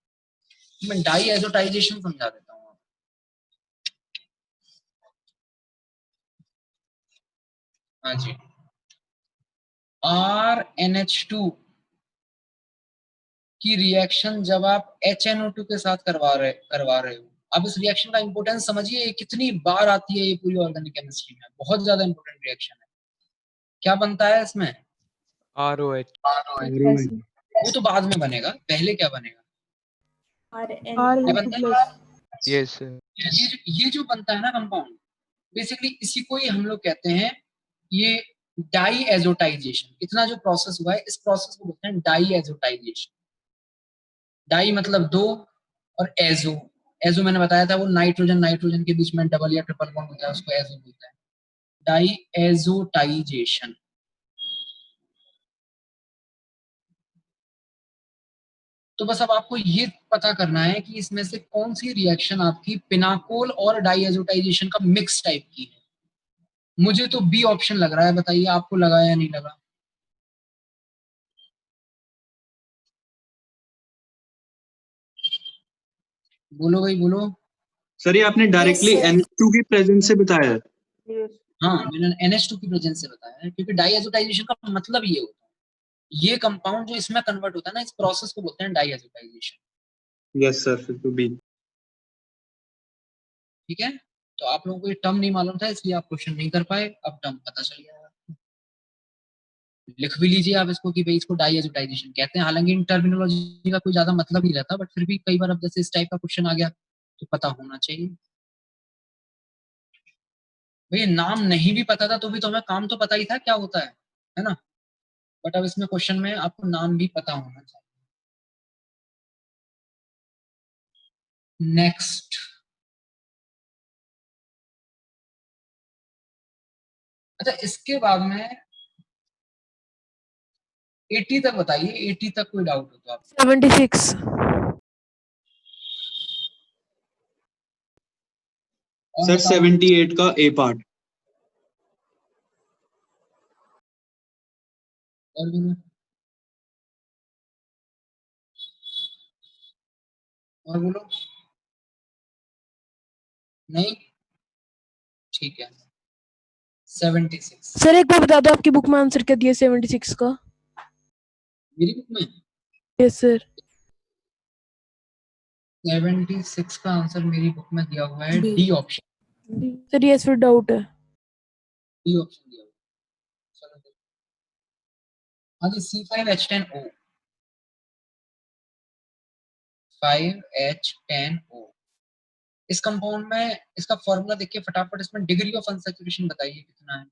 मैं डाई एजोटाइजेशन समझा देता हूँ। हाँ जी, RNH2 की रिएक्शन जब आप HNO2 के साथ करवा रहे हो। अब इस रिएक्शन का इंपोर्टेंस समझिए, ये कितनी बार आती है ये पूरी ऑर्गेनिक केमिस्ट्री में, बहुत ज्यादा इंपोर्टेंट रिएक्शन है। क्या बनता है इसमें? ROH। Yes, वो तो बाद में बनेगा, पहले क्या बनेगा? RN. ये R2 बनता है plus. यस। ये जो बनता है ना कंपाउंड, बेसिकली इसी को ही हम लोग कहते हैं ये डाई एजोटाइजेशन। इतना जो प्रोसेस हुआ है, इस प्रोसेस को बोलते हैं डाई एजोटाइजेशन। डाई मतलब दो, और एजो, एजो मैंने बताया था वो नाइट्रोजन नाइट्रोजन के बीच में डबल या ट्रिपल बॉन्ड होता है, उसको एजो बोलते हैं। Diazotisation. तो बस अब आपको ये पता करना है कि इसमें से कौन सी रिएक्शन आपकी पिनाकोल और डाई एजोटाइजेशन का मिक्स टाइप की है। मुझे तो बी ऑप्शन लग रहा है, बताइए आपको लगा या नहीं लगा? बोलो भाई बोलो। सर ये आपने डायरेक्टली NH2 की प्रेजेंस से बताया है। Yes. हाँ, मैंने NH2 की प्रेजेंस से बताया है, क्योंकि डाई एजोटाइजेशन का मतलब ये होता है, ये कंपाउंड जो इसमें कन्वर्ट होता है ना, इस प्रोसेस को बोलते हैं डाई एजोटाइजेशन। यस सर, फिर तो बी। ठीक है, तो आप लोगों को ये टर्म नहीं मालूम था इसलिए आप क्वेश्चन नहीं कर पाए, अब टर्म पता चल गया। लिख भी लीजिए आप इसको कि भाई इसको डाई एजोटाइजेशन कहते हैं। हालांकि इन टर्मिनोलॉजी का कोई ज्यादा मतलब नहीं रहता, बट फिर भी कई बार अब जैसे इस टाइप का क्वेश्चन आ गया तो पता होना चाहिए। भाई नाम नहीं भी पता था तो भी तो हमें काम तो पता ही था क्या होता है ना? बट अब इसमें क्वेश्चन में आपको नाम भी पता होना चाहिए। नेक्स्ट, अच्छा इसके बाद में 80 तक बताइए, 80 तक कोई डाउट हो तो आप। 76. और सर बताओ। 78 का ए पार्ट। और बोलो, और बोलो। नहीं, ठीक है। 76 सर एक बार बता दो आपकी बुक में आंसर क्या दिया 76 का? मेरी बुक में यस सर. 76 का आंसर मेरी बुक में दिया हुआ है डी ऑप्शन। सर यस फिर डाउट है. डी ऑप्शन दिया हुआ है। चलो देखो। हाँ जी, C5H10O, 5H10O। इस कंपाउंड में इसका फॉर्मूला देखिए फटाफट, इसमें डिग्री ऑफ अनसैचुरेशन बताइए कितना है?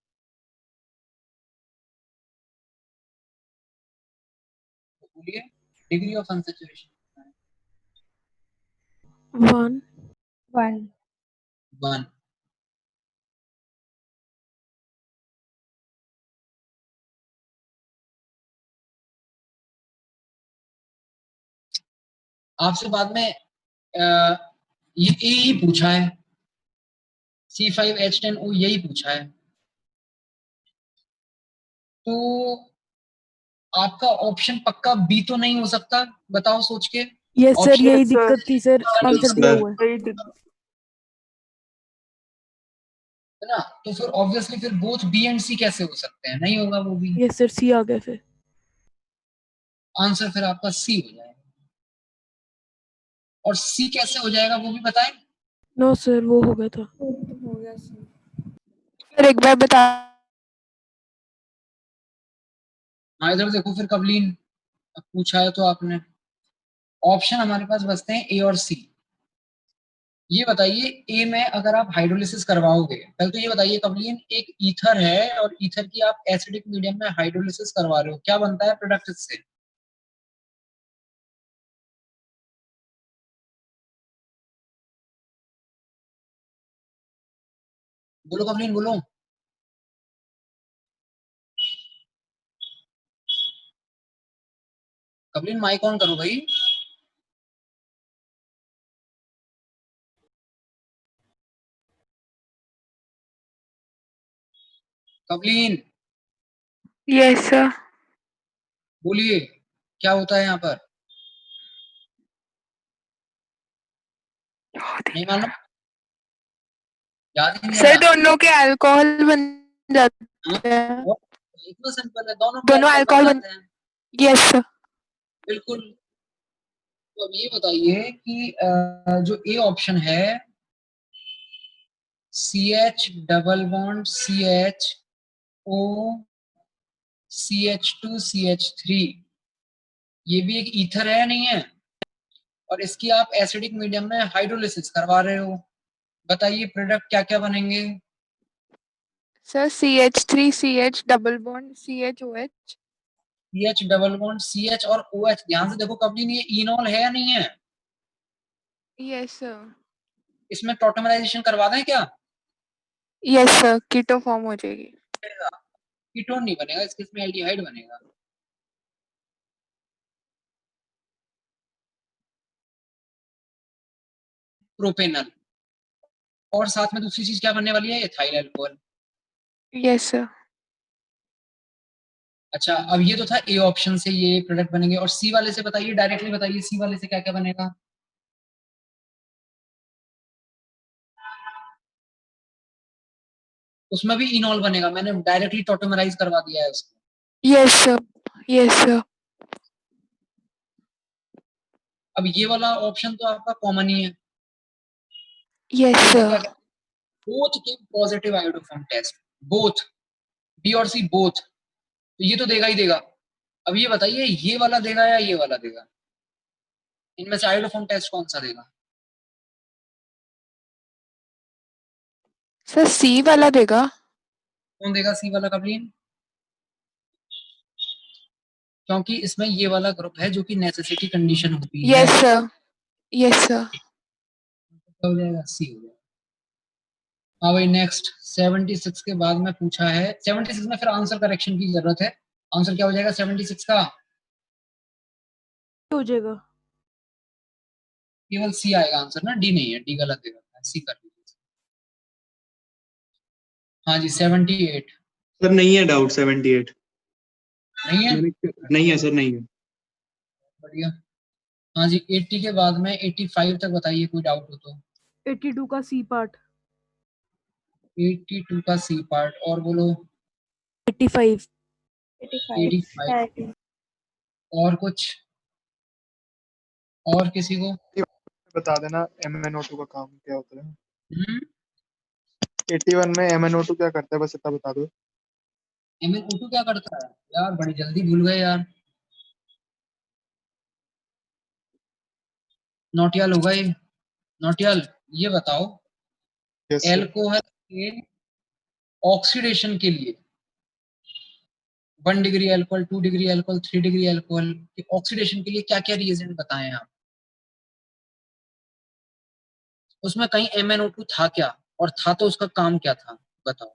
तो बोलिए, डिग्री ऑफ अनसैचुरेशन कितना है? 1. 1. 1। आपसे बाद में ये ही पूछा है, C5H10O यही पूछा है। तो आपका ऑप्शन पक्का बी तो नहीं हो सकता, बताओ सोच के। यस सर, Option- यही दिक्कत थी सर, आंसर दिया हुआ है। है ना, तो फिर ऑब्वियसली फिर बोथ बी एंड सी कैसे हो सकते हैं, नहीं होगा वो भी। यस सर, सी आ गया फिर। आंसर फिर आपका सी हो जाएगा। और सी कैसे हो जाएगा वो भी बताएं। नो सर, वो हो गया था। हो गया सर। सर एक बार बता। हाँ इधर देखो फिर कवलीन, अब पूछा है तो आपने, ऑप्शन हमारे पास बचते हैं ए और सी। ये बताइए ए में अगर आप हाइड्रोलिसिस करवाओगे, पहले तो ये बताइए कवलीन, एक ईथर है और ईथर की आप एसिडिक मीडियम में हाइड्रोलिसिस करवा रहे हो, क्या बनता है प्रोडक्ट इससे? बोलो कवलीन बोलो। कवलीन माइक ऑन करो भाई। Kavleen yes sir. बोलिए, क्या होता है यहाँ पर? नहीं मालूम, याद ही नहीं आ सर रहा? दोनों के अल्कोहल बन हाँ, जाते हैं। और इतना सिंपल है, दोनों के दोनों अल्कोहल बन अल्कोहल बन। जाते हैं। Yes sir. बिल्कुल। तो अब ये बताइए कि जो ए ऑप्शन है, CH double bond CHO CH2CH3, ये भी एक ईथर है नहीं है, और इसकी आप एसिडिक मीडियम में हाइड्रोलिसिस करवा रहे हो, बताइए प्रोडक्ट क्या क्या बनेंगे? Sir CH3 CH double bond CHOH। CH double bond CH और OH, ध्यान से देखो कवलीन, ये इनॉल है या नहीं है? Yes sir. इसमें टॉटमराइजेशन करवा दें क्या? यस सर, कीटो फॉर्म हो जाएगी। कीटोन नहीं बनेगा इसके, इसमें एल्डिहाइड बनेगा। प्रोपेनल, और साथ में दूसरी चीज क्या बनने वाली है, एथाइल अल्कोहल। Yes sir. अच्छा अब ये तो था ए ऑप्शन से ये प्रोडक्ट बनेंगे, और सी वाले से बताइए, डायरेक्टली बताइए सी वाले से क्या क्या बनेगा। उसमें भी इनॉल बनेगा, मैंने डायरेक्टली टॉटोमराइज करवा दिया है उसको। Yes sir. Yes sir. अब ये वाला ऑप्शन तो आपका कॉमन ही है, यस इसको क्या सर। कहते हैं, both give positive iodoform test, both, B और सी बोथ, तो ये तो देगा ही देगा। अब ये बताइए ये वाला देगा या ये वाला देगा, इनमें से आयोडोफॉर्म टेस्ट कौन सा देगा? सर सी वाला देगा। कौन देगा सी वाला कवलीन? क्योंकि इसमें ये वाला ग्रुप है जो कि नेसेसिटी कंडीशन होती है। Yes sir. Yes sir. हो जाएगा सी हो जाएगा। हाँ भाई नेक्स्ट 76 के बाद में पूछा है, 76 में फिर आंसर करेक्शन की जरूरत है। आंसर क्या हो जाएगा 76 का? हो जाएगा। केवल सी आएगा आंसर ना, डी नहीं है, डी गलत है, सी कर लीजिए। हाँ जी 78। सर नहीं है डाउट 78। नहीं है? नहीं है सर, नहीं है। बढ़िया। हाँ जी 80 के बाद में 85 तक बताइए, कोई डाउट हो तो। 82 का सी पार्ट। 82 का सी पार्ट, और बोलो। 85। 85 और कुछ, और किसी को? बता देना MnO2 का काम क्या होता है। हम्म 81 में MnO2 क्या करता है, बस इतना बता दो। MnO2 क्या करता है यार, बड़ी जल्दी भूल गए यार, नोटियाल होगा ये। नोटियाल ये बताओ, यस सर। एल्कोहल के ऑक्सीडेशन के लिए 1 degree alcohol, 2 degree alcohol, 3 degree alcohol के ऑक्सीडेशन के लिए क्या क्या रिएजेंट बताएं आप? उसमें कहीं MnO2 था क्या, और था तो उसका काम क्या था, बताओ।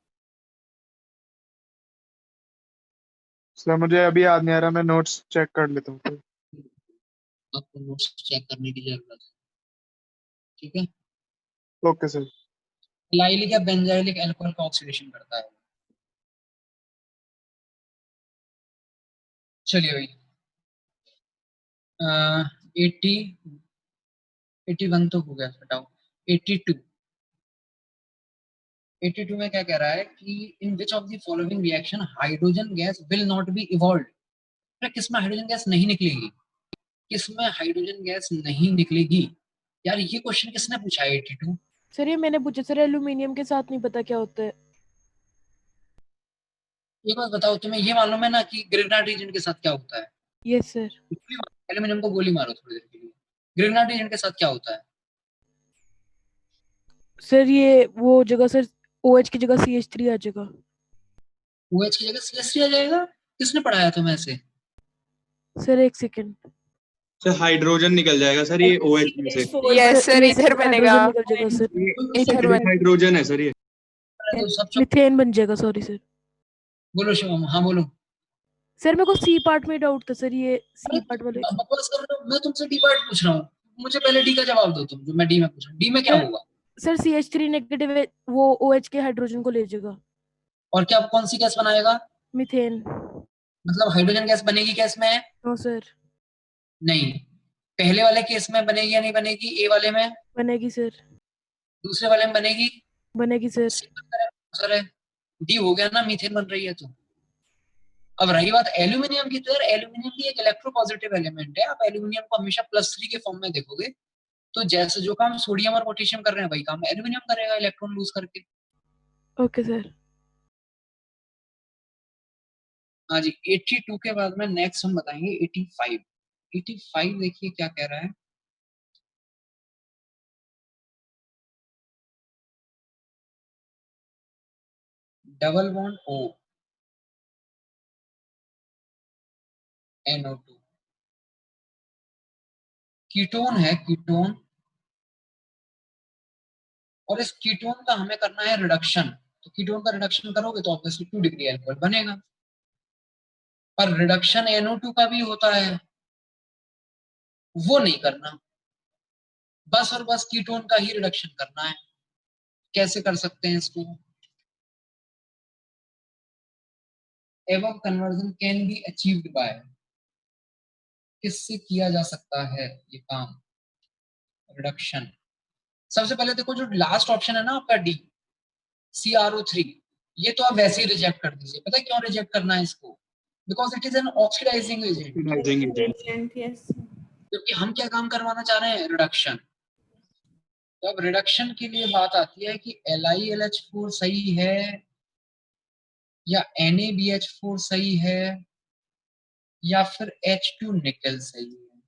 सर मुझे अभी याद नहीं आ रहा, मैं नोट्स चेक कर लेता हूँ फिर। आपको नोट्स चेक करने की जरूरत है, ठीक है। Okay sir. एलाइलिक या बेंजाइलिक एल्कोहल का ऑक्सीडेशन करता है? चलिए भाई 80 81 तो हो गया, हटाओ 82 82 में क्या कह रहा है कि in which of the following reaction hydrogen gas will not be evolve. किसमें हाइड्रोजन गैस नहीं निकलेगी, किसमें हाइड्रोजन गैस नहीं निकलेगी। यार ये क्वेश्चन किसने पूछा है 82? सर ये मैंने पूछा सर, एल्यूमिनियम के साथ नहीं पता क्या होता है। एक बात बताओ, तुम्हें ये मालूम है ना कि ग्रेनाइट रीजन के साथ क्या होता है? Yes sir. एल्यूमिनियम को गोली मारो थोड़ी देर के लिए, ग्रेनाइट रीजन के साथ क्या होता है? सर ये वो जगह सर, OH की जगह CH3 आ जाएगा। OH की जगह CH3 आ जाएगा? किसने पढ़ाया तुम्हें ऐसे? सर एक सेकंड। सर हाइड्रोजन निकल जाएगा सर ये OH में से। यस सर, ये इधर बनेगा। हाइड्रोजन निकल जाएगा सर। ये इधर सिर्फ हाइड्रोजन है सर ये। तो सब चुप, मिथेन बन जाएगा, सॉरी सर। बोलो शिवम, हाँ बोलो। सर मेरे को C पार्ट में डाउट था सर, ये अरे C पार्ट वाले। बकवास कर रहे हो, मैं तुमसे डी पार्ट पूछ रहा हूँ, मुझे पहले डी का जवाब दो तुम, जो मैं डी में पूछ रहा हूँ, डी में क्या सर- होगा? सर CH3 नेगेटिव है, वो OH के हाइड्रोजन को ले जाएगा। और क्या कौन सी गैस बनाएगा? मिथेन। मतलब हाइड्रोजन गैस बनेगी गैस में? No sir. नहीं। पहले वाले केस में बनेगी या नहीं बनेगी? ए वाले में? बनेगी सर। दूसरे वाले में बनेगी? बनेगी सर। सर है, डी हो गया ना, मीथेन बन रही है तो। अब रही बात एल्यूमिनियम की, तो यार एल्यूमिनियम भी एक इलेक्ट्रोपॉजिटिव एलिमेंट है, आप एल्यूमिनियम को हमेशा +3 के फॉर्म में देखोगे, तो जैसे जो काम सोडियम और पोटेशियम कर रहे हैं वही काम एल्यूमिनियम करेगा इलेक्ट्रॉन लूज करके। Okay sir. हाँ जी, 82 के बाद में नेक्स्ट हम बताएंगे 85। 85 देखिए क्या कह रहा है। Double bond O NO2, ketone है कीटोन, और इस कीटोन का हमें करना है रिडक्शन। तो कीटोन का रिडक्शन करोगे तो ऑब्वियसली 2 डिग्री अल्कोहल बनेगा, पर रिडक्शन NO2 का भी होता है, वो नहीं करना, बस और बस कीटोन का ही रिडक्शन करना है। कैसे कर सकते हैं इसको? एवं conversion can be achieved by, किससे किया जा सकता है ये काम, रिडक्शन। सबसे पहले देखो जो लास्ट ऑप्शन है ना आपका डी, CrO3, ये तो आप वैसे ही रिजेक्ट कर दीजिए। पता है क्यों रिजेक्ट करना है इसको? Because it is an oxidising agent, Agent, yes. क्योंकि हम क्या काम करवाना चाह रहे हैं, रिडक्शन। तो अब रिडक्शन के लिए बात आती है कि LiLH4 सही है या NaBH4 सही है या फिर H2 निकल सही है।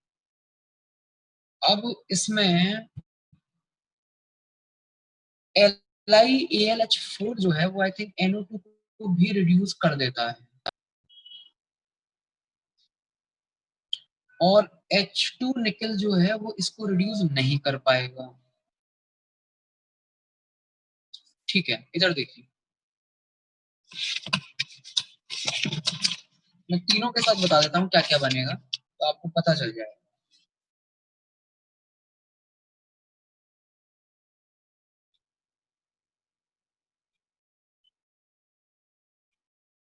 अब इसमें LiAlH4 जो है वो आई थिंक NO2 को भी रिड्यूस कर देता है, और H2 निकल जो है वो इसको रिड्यूस नहीं कर पाएगा। ठीक है, इधर देखिए, मैं तीनों के साथ बता देता हूँ क्या क्या बनेगा, तो आपको पता चल जाएगा।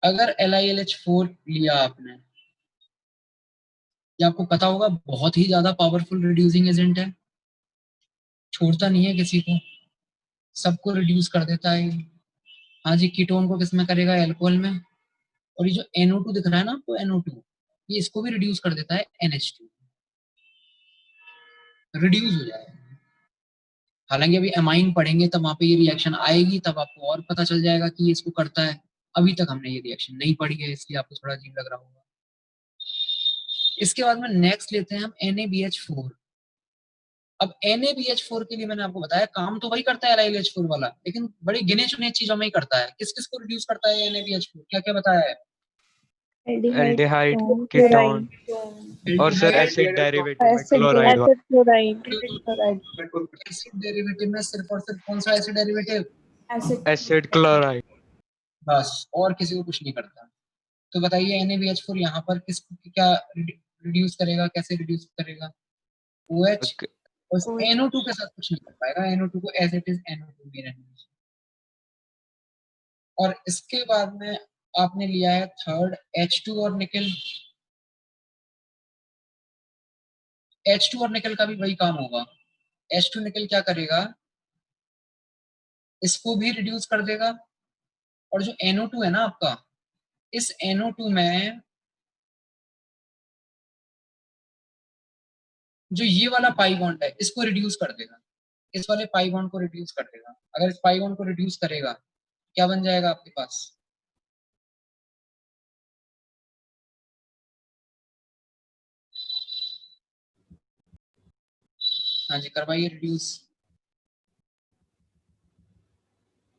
अगर LiLH4 लिया आपने, ये आपको पता होगा बहुत ही ज्यादा पावरफुल रिड्यूसिंग एजेंट है, छोड़ता नहीं है किसी को, सबको रिड्यूस कर देता है। हाँ जी, कीटोन को किसमें करेगा, एल्कोहल में। और ये जो NO2 दिख रहा है ना आपको, NO2, ये इसको भी रिड्यूस कर देता है NH2, रिड्यूस हो जाएगा। हालांकि अभी एमाइन पढ़ेंगे तब वहां पे ये रिएक्शन आएगी, तब आपको और पता चल जाएगा कि ये इसको करता है। अभी तक हमने ये रिएक्शन नहीं पढ़ी है, इसलिए आपको थोड़ा अजीब लग रहा होगा। इसके बाद में नेक्स्ट लेते हैं हम NaBH4। अब NaBH4 के लिए मैंने आपको बताया काम तो वही करता है LiLH4 वाला, लेकिन बड़े गिने चुने चीजों में ही करता है। किस किस को रिड्यूस करता है NaBH4, क्या क्या बताया है? एल्डिहाइड, कीटोन और सर एसिड डेरिवेटिव में क्लोराइड एसिड डेरिवेटिव में सिर्फ और सिर्फ कौन सा acid derivative? Acid. Acid chloride. बस, और किसी को कुछ नहीं करता। तो बताइए NaBH4 यहाँ पर किस क्या रिड्यूस करेगा, कैसे रिड्यूस करेगा? OH, बस NO2 के साथ कुछ नहीं कर पाएगा, NO2 को एज इट इज NO2 में रहने दीजिए। और इसके बाद में आपने लिया है थर्ड H2 और निकल, H2 और निकल का भी वही काम होगा। H2 निकल क्या करेगा, इसको भी रिड्यूस कर देगा, और जो NO2 है ना आपका, इस NO2 में जो ये वाला पाई बॉन्ड है इसको रिड्यूस कर देगा, इस वाले पाई बॉन्ड को रिड्यूस कर देगा। अगर इस पाई बॉन्ड को रिड्यूस करेगा क्या बन जाएगा आपके पास, हाँ जी करवाइए रिड्यूस,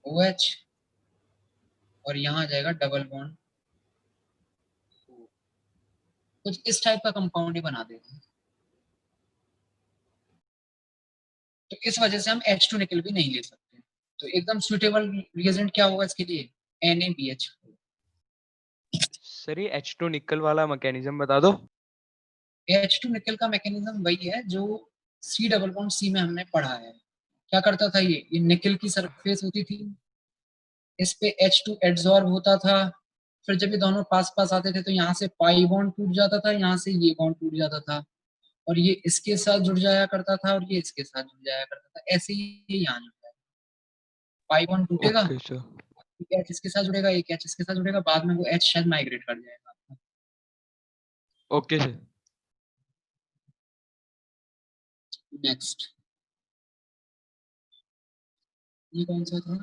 OH और यहाँ आ जाएगा डबल बॉन्ड, कुछ इस टाइप का कंपाउंड ही बना देगा। तो इस वजह से हम H2 निकल भी नहीं ले सकते। तो एकदम सुटेबल रिएजेंट क्या होगा इसके लिए, NaBH। सर ये H2 निकल वाला मैकेनिज्म बता दो। H2 निकल का मैकेनिज्म वही है जो C डबल बॉन्ड C में हमने पढ़ा है। क्या करता था ये निकल की सरफेस होती थी, इस पे H2 एड्सॉर्ब होता था, फिर जब ये दोनों पास पास आते थे तो यहाँ से पाई बॉन्ड टूट जाता था, यहाँ से ये बॉन्ड टूट जाता था, और ये इसके साथ जुड़ जाया करता था और ये इसके साथ जुड़ जाया करता था। ऐसे ही ये यहाँ जुड़ता है, पाई बॉन्ड टूटेगा, ओके सर। एक H इसके साथ जुड़ेगा, एक H इसके साथ जुड़ेगा, बाद में वो H शायद माइग्रेट कर जाएगा। Okay sir. नेक्स्ट ये कौन सा था,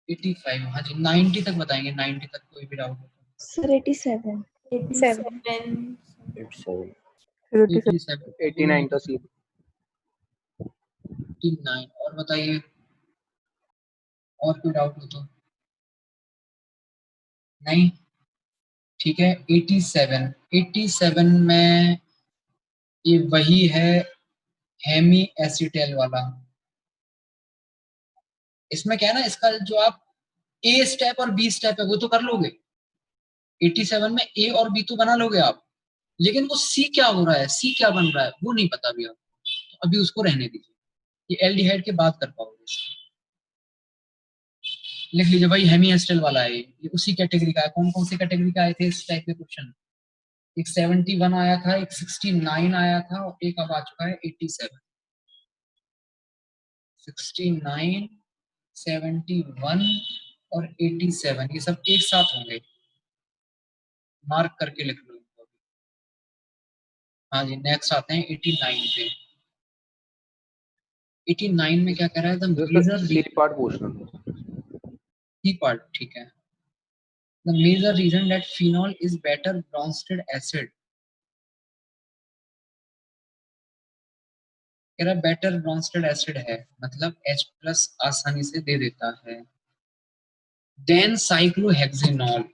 85, हाँ जी 90 तक बताएंगे, 90 तक कोई भी डाउट हो तो। सर 87 87 89 का सी। 89 और बताइए, और कोई डाउट हो तो नहीं, ठीक है। 87 में ये वही है हेमी एसिटेल वाला। इसमें क्या है ना, इसका जो आप A स्टेप और B स्टेप है वो तो कर लोगे, 87 में A और B तो बना लोगे आप, लेकिन वो C क्या हो रहा है, C क्या बन रहा है वो नहीं पता अभी आपको, तो अभी उसको रहने दीजिए, ये एल्डिहाइड के बाद कर पाओगे। लिख लीजिए भाई हेमी एसिटेल वाला है ये उसी कैटेगरी का है। कौन कौन से कैटेगरी का आए थे इस टाइप के क्वेश्चन, एक 71 आया था, एक 69 आया था, और एक अब आ चुका है 87। 69, 71 और 87 ये सब एक साथ होंगे, मार्क करके लिख लो इनको। हाँ जी नेक्स्ट आते हैं 89 पे। 89 में क्या कह रहा है, द मेजर सी पार्ट पूछना था। सी पार्ट, ठीक है। The major reason that phenol is better Bronsted acid, कह रहा बेटर ब्रॉन्स्टेड एसिड है, मतलब H+ आसानी से दे देता है, देन साइक्लोहेक्सेनॉल।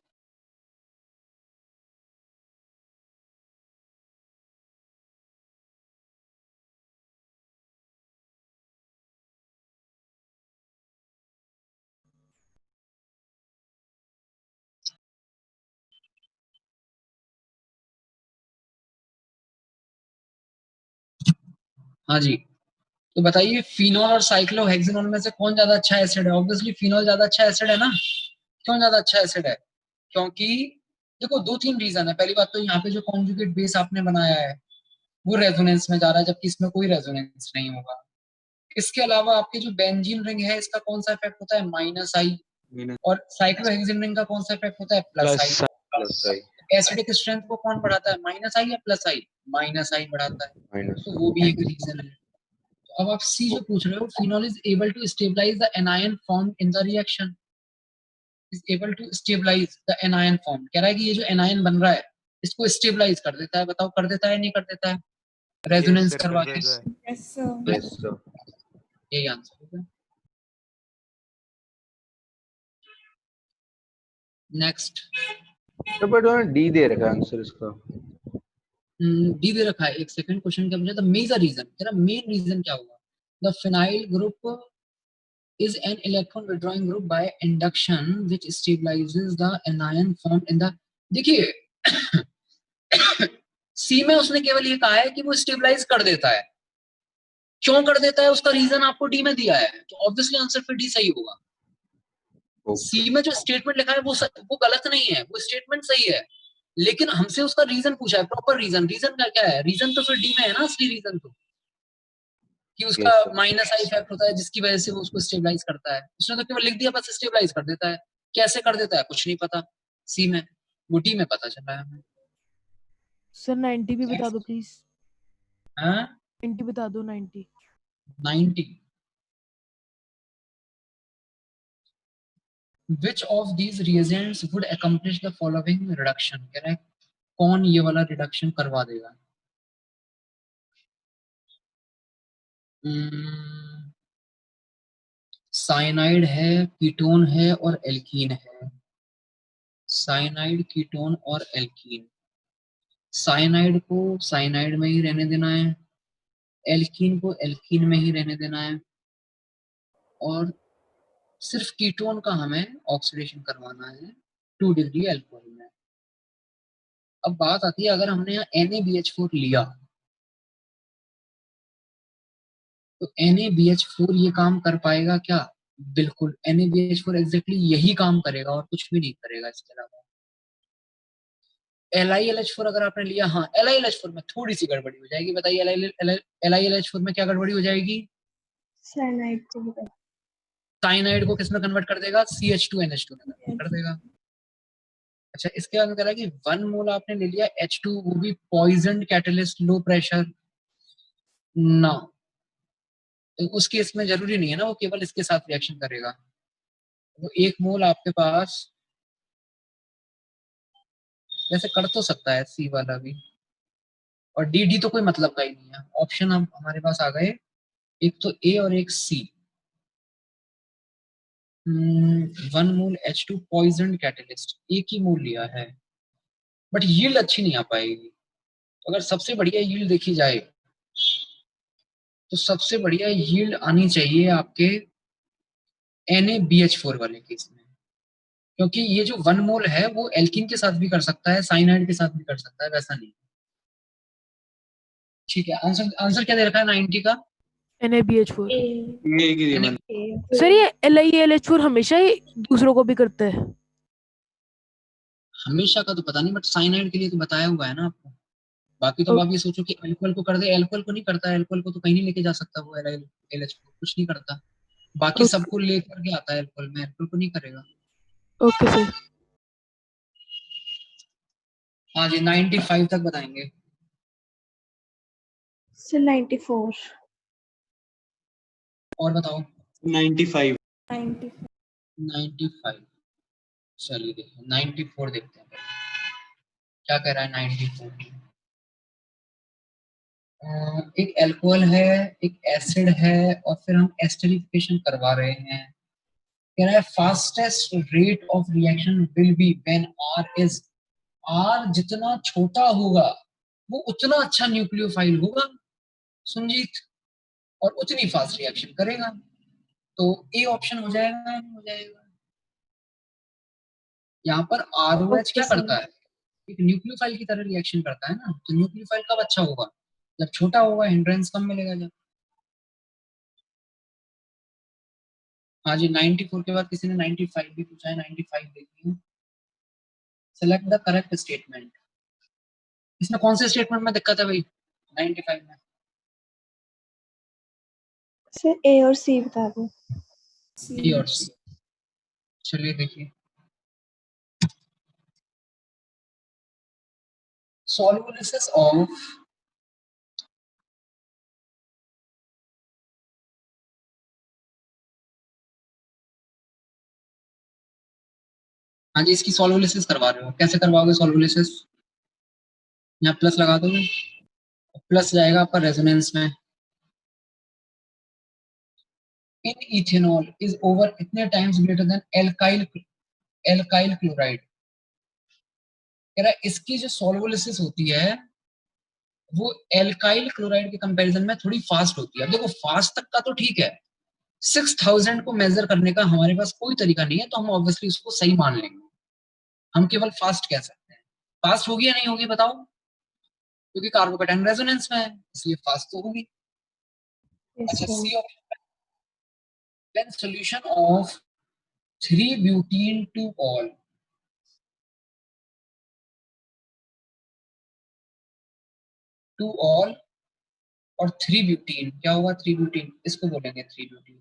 हाँ जी, तो बताइए फिनॉल और साइक्लोहेक्सेनॉल में से कौन ज्यादा अच्छा एसिड है। ऑब्वियसली फिनॉल ज्यादा अच्छा एसिड है ना। क्यों ज्यादा अच्छा एसिड है, क्योंकि देखो 2-3 रीजन है। पहली बात तो यहाँ पे जो कॉन्जुगेट बेस आपने बनाया है वो रेजोनेंस में जा रहा है, जबकि इसमें कोई रेजोनेंस नहीं होगा। इसके अलावा आपके जो बेंजीन रिंग है इसका कौन सा इफेक्ट होता है, -I, और साइक्लोहेक्सेन रिंग का कौन सा इफेक्ट होता है, +I। Plus I. Acidic strength को कौन बढ़ाता है, -I या +I, -I बढ़ाता है, तो वो भी एक रीजन है। तो अब आप सी जो पूछ रहे हो, phenol is able to stabilise the anion form in the reaction, is able to stabilise the anion form, कह रहा है कि ये जो एनायन बन रहा है इसको स्टेबलाइज कर देता है। बताओ कर देता है नहीं कर देता है, रेजोनेंस करवा के। Yes, sir. Yes sir. यही आंसर होगा। नेक्स्ट बट डी दे रखा है आंसर इसका। डी दे रखा है, एक सेकंड क्वेश्चन क्या पूछा था, मेजर रीजन, तेरा मेन रीजन क्या होगा, the phenyl group is an electron withdrawing group by induction which stabilizes the anion formed in the, देखिए सी में उसने केवल ये कहा है कि वो स्टेबलाइज कर देता है, क्यों कर देता है उसका रीजन आपको डी में दिया है, तो ऑब्वियसली आंसर फिर डी सही होगा। सी में जो स्टेटमेंट लिखा है वो गलत नहीं है, वो स्टेटमेंट सही है, लेकिन हमसे उसका रीजन पूछा है, प्रॉपर रीजन। रीजन का क्या है? रीजन तो फिर डी में है ना, असली रीजन तो, कि उसका Yes, sir. Minus I effect होता है जिसकी वजह से वो उसको स्टेबलाइज करता है। उसने तो केवल लिख दिया बस, स्टेबलाइज कर देता है। कैसे कर देता है कुछ नहीं पता सी में, वो डी में पता चला है हमें। सर 90 भी बता दो प्लीज। हाँ 90 बता दो 90। 90 which of these reagents would accomplish the following reduction? कह रहा है कौन ये वाला रिडक्शन करवा देगा? साइनाइड है, कीटोन है और एल्कीन है। साइनाइड, कीटोन और एल्कीन। साइनाइड को साइनाइड में ही रहने देना है, एल्कीन को एल्कीन में ही रहने देना है, और सिर्फ कीटोन का हमें ऑक्सीडेशन करवाना है 2 डिग्री अल्कोहल में। अब बात आती है, अगर हमने यहाँ NaBH4 लिया तो NaBH4 ये काम कर पाएगा क्या? बिल्कुल, NaBH4 एग्जैक्टली यही काम करेगा और कुछ भी नहीं करेगा इसके अलावा। LiLH4 अगर आपने लिया, हाँ LiLH4 में थोड़ी सी गड़बड़ी हो जाएगी। बताइए LiLH4 में क्या गड़बड़ी हो जाएगी? साइनाइड को बता। साइनाइड को किसमें कन्वर्ट कर देगा? CH2NH2 में कन्वर्ट कर देगा। अच्छा, इसके बाद कह रहा है कि 1 मोल आपने ले लिया H2, वो भी पॉइजन कैटलिस्ट, लो प्रेशर ना, तो उस केस में जरूरी नहीं है ना वो केवल इसके साथ रिएक्शन करेगा। वो 1 मोल आपके पास वैसे कर तो सकता है सी वाला भी, और डी तो कोई मतलब का ही नहीं है। ऑप्शन अब हमारे पास आ गए, एक तो ए और एक सी। 1 मोल H2 पॉइजन कैटलिस्ट, एक ही मोल लिया है, बट यील्ड अच्छी नहीं आ पाएगी। तो अगर सबसे बढ़िया यील्ड देखी जाए तो सबसे बढ़िया यील्ड आनी चाहिए आपके NaBH4 वाले केस में, क्योंकि ये जो 1 मोल है वो एल्कीन के साथ भी कर सकता है, साइनाइड के साथ भी कर सकता है, वैसा नहीं। ठीक है, आंसर आंसर क्या दे रखा है 90 का? NaBH4। ए ये की NA दीवार सर ये LiLH4 हमेशा ही दूसरों को भी करता है। हमेशा का तो पता नहीं, बट साइनाइड के लिए तो बताया हुआ है ना आपको। बाकी तो आप ये सोचो कि एल्कोहल को कर दे, एल्कोहल को नहीं करता है, एल्कोहल को तो कहीं नहीं लेके जा सकता वो LiLH को, कुछ नहीं करता। बाकी सबको लेकर के आता है एल्कोहल में, एल्कोहल को नहीं करेगा। Okay sir. हाँ जी, 95 तक बताएंगे। सर 94 और बताओ। 95 95। चलिए देखिए 94 देखते हैं क्या कह रहा है 94। एक अल्कोहल है, एक एसिड है, और फिर हम एस्टरिफिकेशन करवा रहे हैं। कह रहा है fastest rate of reaction will be when R is, R जितना छोटा होगा वो उतना अच्छा न्यूक्लियोफाइल होगा सुनजीत, और उतनी फास्ट रिएक्शन करेगा। तो ए ऑप्शन हो जाएगा, नहीं हो जाएगा? यहाँ पर ROH क्या करता है? एक न्यूक्लियोफाइल की तरह रिएक्शन करता है ना, तो न्यूक्लियोफाइल कब अच्छा होगा? जब छोटा होगा, हिंड्रेंस कम मिलेगा जब। हाँ जी, 94 के बाद किसी ने 95 भी पूछा है, 95 देखिए। Select the correct statement. इसमें कौन से स्टेटमेंट में दिक्कत है भाई 95 में? सर ए और सी बता दो। ए और सी। चलिए देखिए, सॉल्युलिसिस ऑफ हाँ जी, इसकी सॉल्युलिसिस करवा रहे हो, कैसे करवाओगे सॉल्युलिसिस? यहाँ प्लस लगा दोगे, प्लस जाएगा आपका रेजोनेंस में। इन इथेनॉल इज ओवर इतने times greater than alkyl chloride. कह रहा है इसकी जो सॉल्युलिसिस होती है वो एल्काइल क्लोराइड के कंपैरिजन में थोड़ी फास्ट होती है। अब देखो फास्ट तक का तो ठीक है, 6000 को मेजर करने का हमारे पास कोई तरीका नहीं है, तो हम ऑब्वियसली उसको सही मान लेंगे। हम केवल फास्ट कह सकते हैं। फास्ट होगी या नहीं होगी बताओ? क्योंकि कार्बोकेटाइन रेजोनेंस में है इसलिए फास्ट तो होगी। अच्छा, C option, when solution of 3 butene 2 ol, two ol और 3 ब्यूटीन, क्या होगा 3 ब्यूटीन, इसको बोलेंगे 3 butene.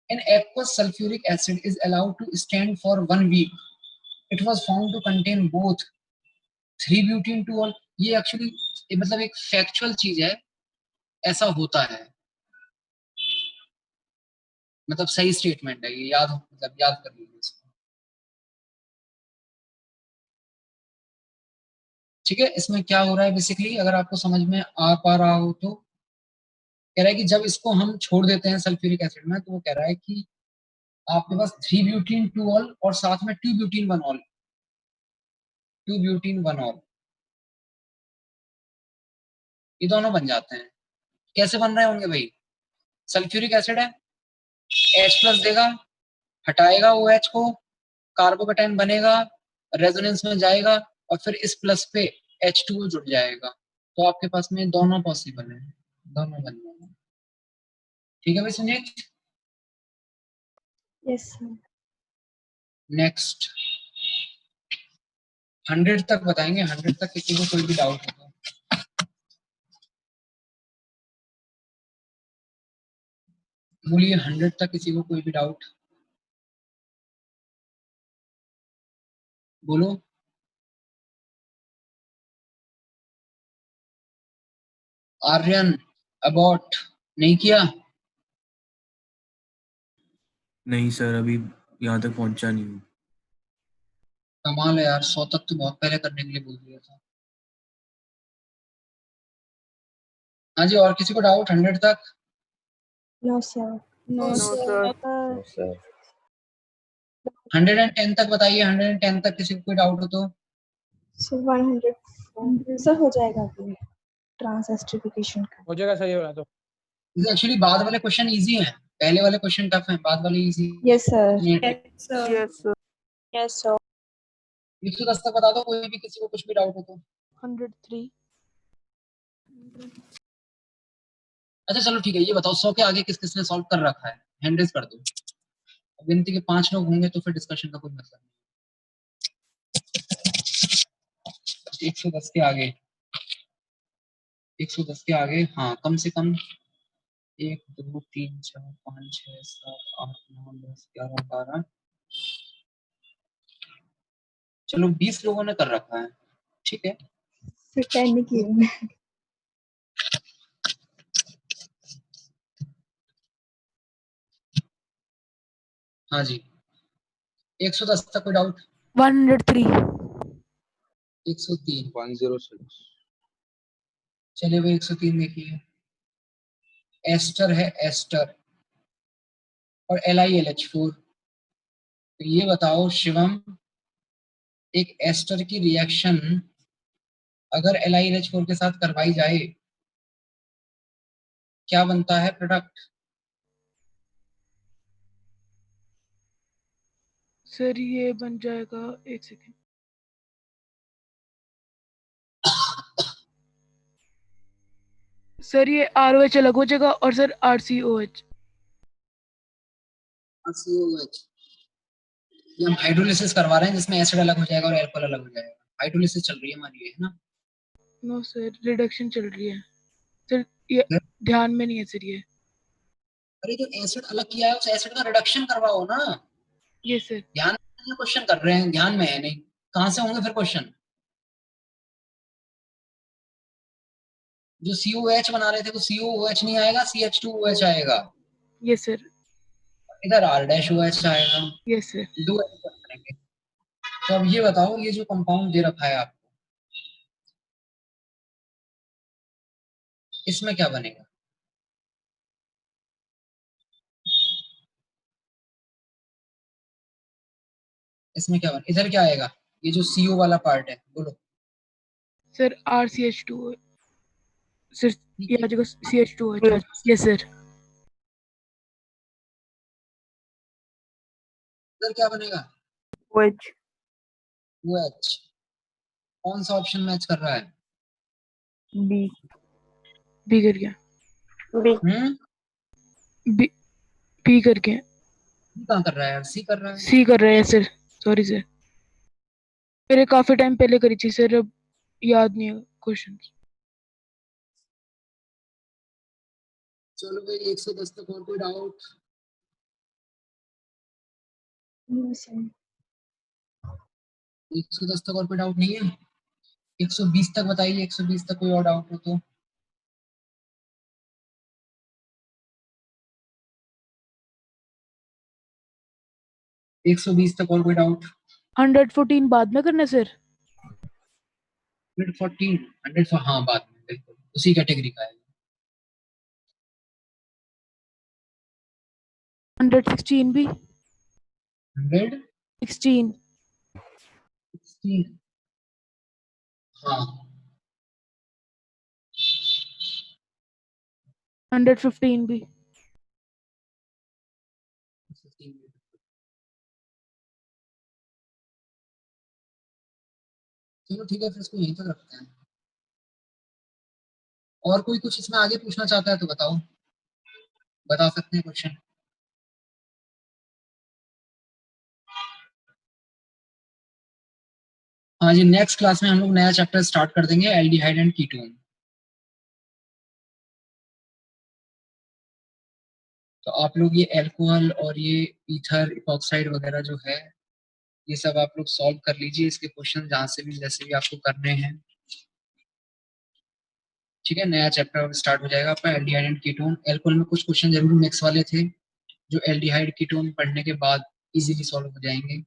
An aqueous sulfuric acid is allowed to stand for 1 week. It was found to contain both 3-butene-2-all। ये एक्चुअली मतलब एक फैक्चुअल चीज है, ऐसा होता है, मतलब सही स्टेटमेंट है ये, मतलब याद कर लीजिए इसको। ठीक है, इसमें क्या हो रहा है बेसिकली, अगर आपको समझ में आ पा रहा हो तो कह रहा है कि जब इसको हम छोड़ देते हैं सल्फ्यूरिक एसिड में, तो वो कह रहा है कि आपके पास 3-butene-2-all और साथ में 2-butene-1-all, 2-butene-1-all, ये दोनों बन जाते हैं। कैसे बन रहे होंगे भाई, सल्फ्यूरिक एसिड है, H+ देगा, हटाएगा OH को, कार्बोकेटाइन बनेगा, रेजोनेंस में जाएगा और फिर इस प्लस पे H2O जुड़ जाएगा। तो आपके पास में दोनों पॉसिबल है, दोनों बन जाएंगे। ठीक है भाई सुनीत। Yes sir. नेक्स्ट 100 तक बताएंगे, 100 तक किसी को कोई भी डाउट हो तो बोलिए, 100 तक किसी को कोई भी डाउट बोलो। आर्यन अबाउट नहीं किया? नहीं सर, अभी यहाँ तक पहुंचा नहीं हूँ। कमाल है यार, 100 तक तो बहुत पहले करने के लिए बोल दिया था। हाँ जी, और किसी को डाउट 100 तक? No sir. No sir. Sir 110 तक बताइए, 110 तक किसी को कोई डाउट हो तो। सर 100 सर हो जाएगा अभी ट्रांसएस्टिफिकेशन का। हो जाएगा, सही होगा तो। एक्चुअली बाद वाले क्वेश्चन इजी हैं, पहले वाले क्वेश्चन टफ हैं, बाद वाले easy. Yes sir. Yes sir. Yes sir. 110 तक बता दो कोई भी, किसी को कुछ भी डाउट हो तो। 103। अच्छा चलो ठीक है, ये बताओ 100 के आगे किस किसने सॉल्व कर रखा है, हैंड रेज कर दो। गिनती के 5 लोग होंगे तो फिर डिस्कशन का कोई मतलब नहीं। 110 के आगे, 110 के आगे, हाँ कम से कम 1 2 3 4 5 6 7 8 9 10 11 12, चलो 20 लोगों ने कर रखा है। ठीक है, फिर 10 नहीं किए मैंने। हाँ जी 110 तक कोई डाउट? 103। 103, 106। चलिए भाई 103 देखिए, एस्टर है, एस्टर और LiLH4। तो ये बताओ शिवम, एक एस्टर की रिएक्शन अगर LiLH4 के साथ करवाई जाए, क्या बनता है प्रोडक्ट? सर ये बन जाएगा, एक सेकेंड। सर ये ROH अलग हो जाएगा और सर RCOH। RCOH, ये हम हाइड्रोलिसिस करवा रहे हैं जिसमें एसिड अलग हो जाएगा और एल्कोहल अलग हो जाएगा। हाइड्रोलिसिस चल रही है हमारी, है ना? नो सर, रिडक्शन चल रही है सर, ये ध्यान में नहीं है सर ये। अरे जो एसिड अलग किया है उस एसिड का रिडक्शन करवाओ ना। ये सर। ध्यान में क्वेश्चन कर रहे हैं, ध्यान में है नहीं, कहां से होंगे फिर क्वेश्चन? जो COH बना रहे थे वो COOH नहीं आएगा, CH2OH आएगा। ये सर। इधर R-OH आएगा। ये सर। दो ऐसे करेंगे। तो अब ये बताओ, ये जो कंपाउंड दे रखा है आपको, इसमें क्या बनेगा? इसमें क्या बनेगा? इधर क्या आएगा? ये जो CO वाला पार्ट है, बोलो। सर RCH2 सर, ये आ जाएगा CH2OH। ये सर। इधर क्या बनेगा? OH। OH। कौन सा ऑप्शन मैच कर रहा है? बी कर गया। बी कर गया। कहाँ कर रहा है यार? C कर रहा है। सी कर रहे हैं सर, सॉरी सर। मेरे काफी टाइम पहले करी थी सर, अब याद नहीं है क्वेश्चन। चलो भाई 110 तक और कोई डाउट? No, sir. 110 तक और कोई डाउट नहीं है? 120 तक बताइए, 120 तक कोई और डाउट हो तो। एक सौ 120 तक और कोई डाउट? 114 बाद में करना सर? 114, 100, हाँ बाद में, बिल्कुल उसी कैटेगरी का है। 116 भी? 116, 16 हाँ 115 भी? 15। चलो ठीक है, फिर इसको यहीं तक रखते हैं। और कोई कुछ इसमें आगे पूछना चाहता है तो बताओ, बता सकते हैं क्वेश्चन। हाँ जी, नेक्स्ट क्लास में हम लोग नया चैप्टर स्टार्ट कर देंगे, एल्डिहाइड एंड कीटोन। तो आप लोग ये अल्कोहल और ये ईथर इपॉक्साइड वगैरह जो है, ये सब आप लोग सॉल्व कर लीजिए, इसके क्वेश्चन जहाँ से भी जैसे भी आपको करने हैं। ठीक है, नया चैप्टर स्टार्ट हो जाएगा आपका एल्डिहाइड एंड कीटोन। अल्कोहल में कुछ क्वेश्चन जरूर मिक्स वाले थे, जो एल्डिहाइड कीटोन पढ़ने के बाद इजीली सॉल्व हो जाएंगे।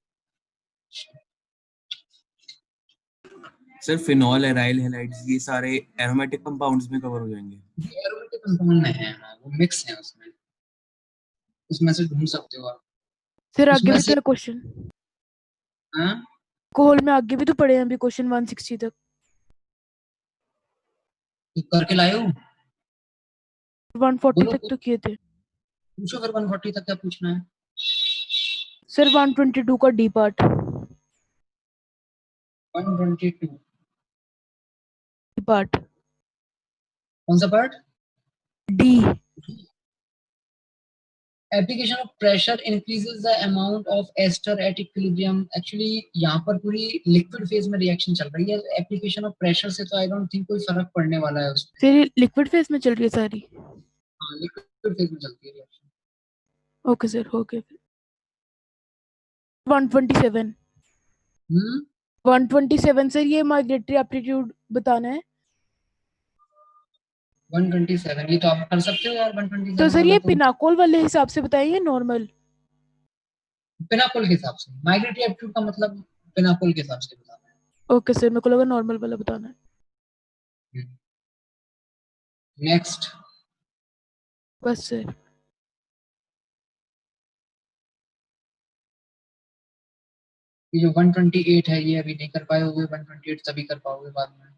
सर फिनॉल, एराइल हैलाइड्स, ये सारे एरोमेटिक कंपाउंड्स में कवर हो जाएंगे? ये एरोमेटिक कंपाउंड में है, हाँ, वो मिक्स है उसमें, उसमें से ढूंढ सकते हो आप। सर आगे उसमें भी से तो है क्वेश्चन, हाँ, कोहल में आगे भी तो पढ़े हैं अभी क्वेश्चन 160 तक। तो करके लाए हो? 140 बोलो, तक तो किए थे पूछो फिर 140 तक क्या पूछना है। सर। 122 का डी पार्ट। 122 D part. कौन सा part? D. Application of pressure increases the amount of ester at equilibrium. Actually यहाँ पर पूरी लिक्विड फेज में रिएक्शन चल रही है, एप्लीकेशन ऑफ प्रेशर से तो आई डोंट थिंक कोई फर्क पड़ने वाला है उसमें। सर लिक्विड फेज में चल रही है सारी? हाँ, लिक्विड फेज में चलती है reaction. Okay sir, okay. 127। 127 sir, ये माइग्रेटरी एप्टीट्यूड बताना है। 127 ये तो आप कर सकते हो यार, 127 तो सर वाला ये तो पिनाकोल वाले हिसाब से बताइए, नॉर्मल? पिनाकोल के हिसाब से, माइग्रेटरी एप्टीट्यूड का मतलब पिनाकोल के हिसाब से बताना है। ओके सर, मेरे को लगा नॉर्मल वाला बताना है। नेक्स्ट, बस सर। ये जो 128 है ये अभी नहीं कर पाए होगे, 128 तभी कर पाओगे बाद में।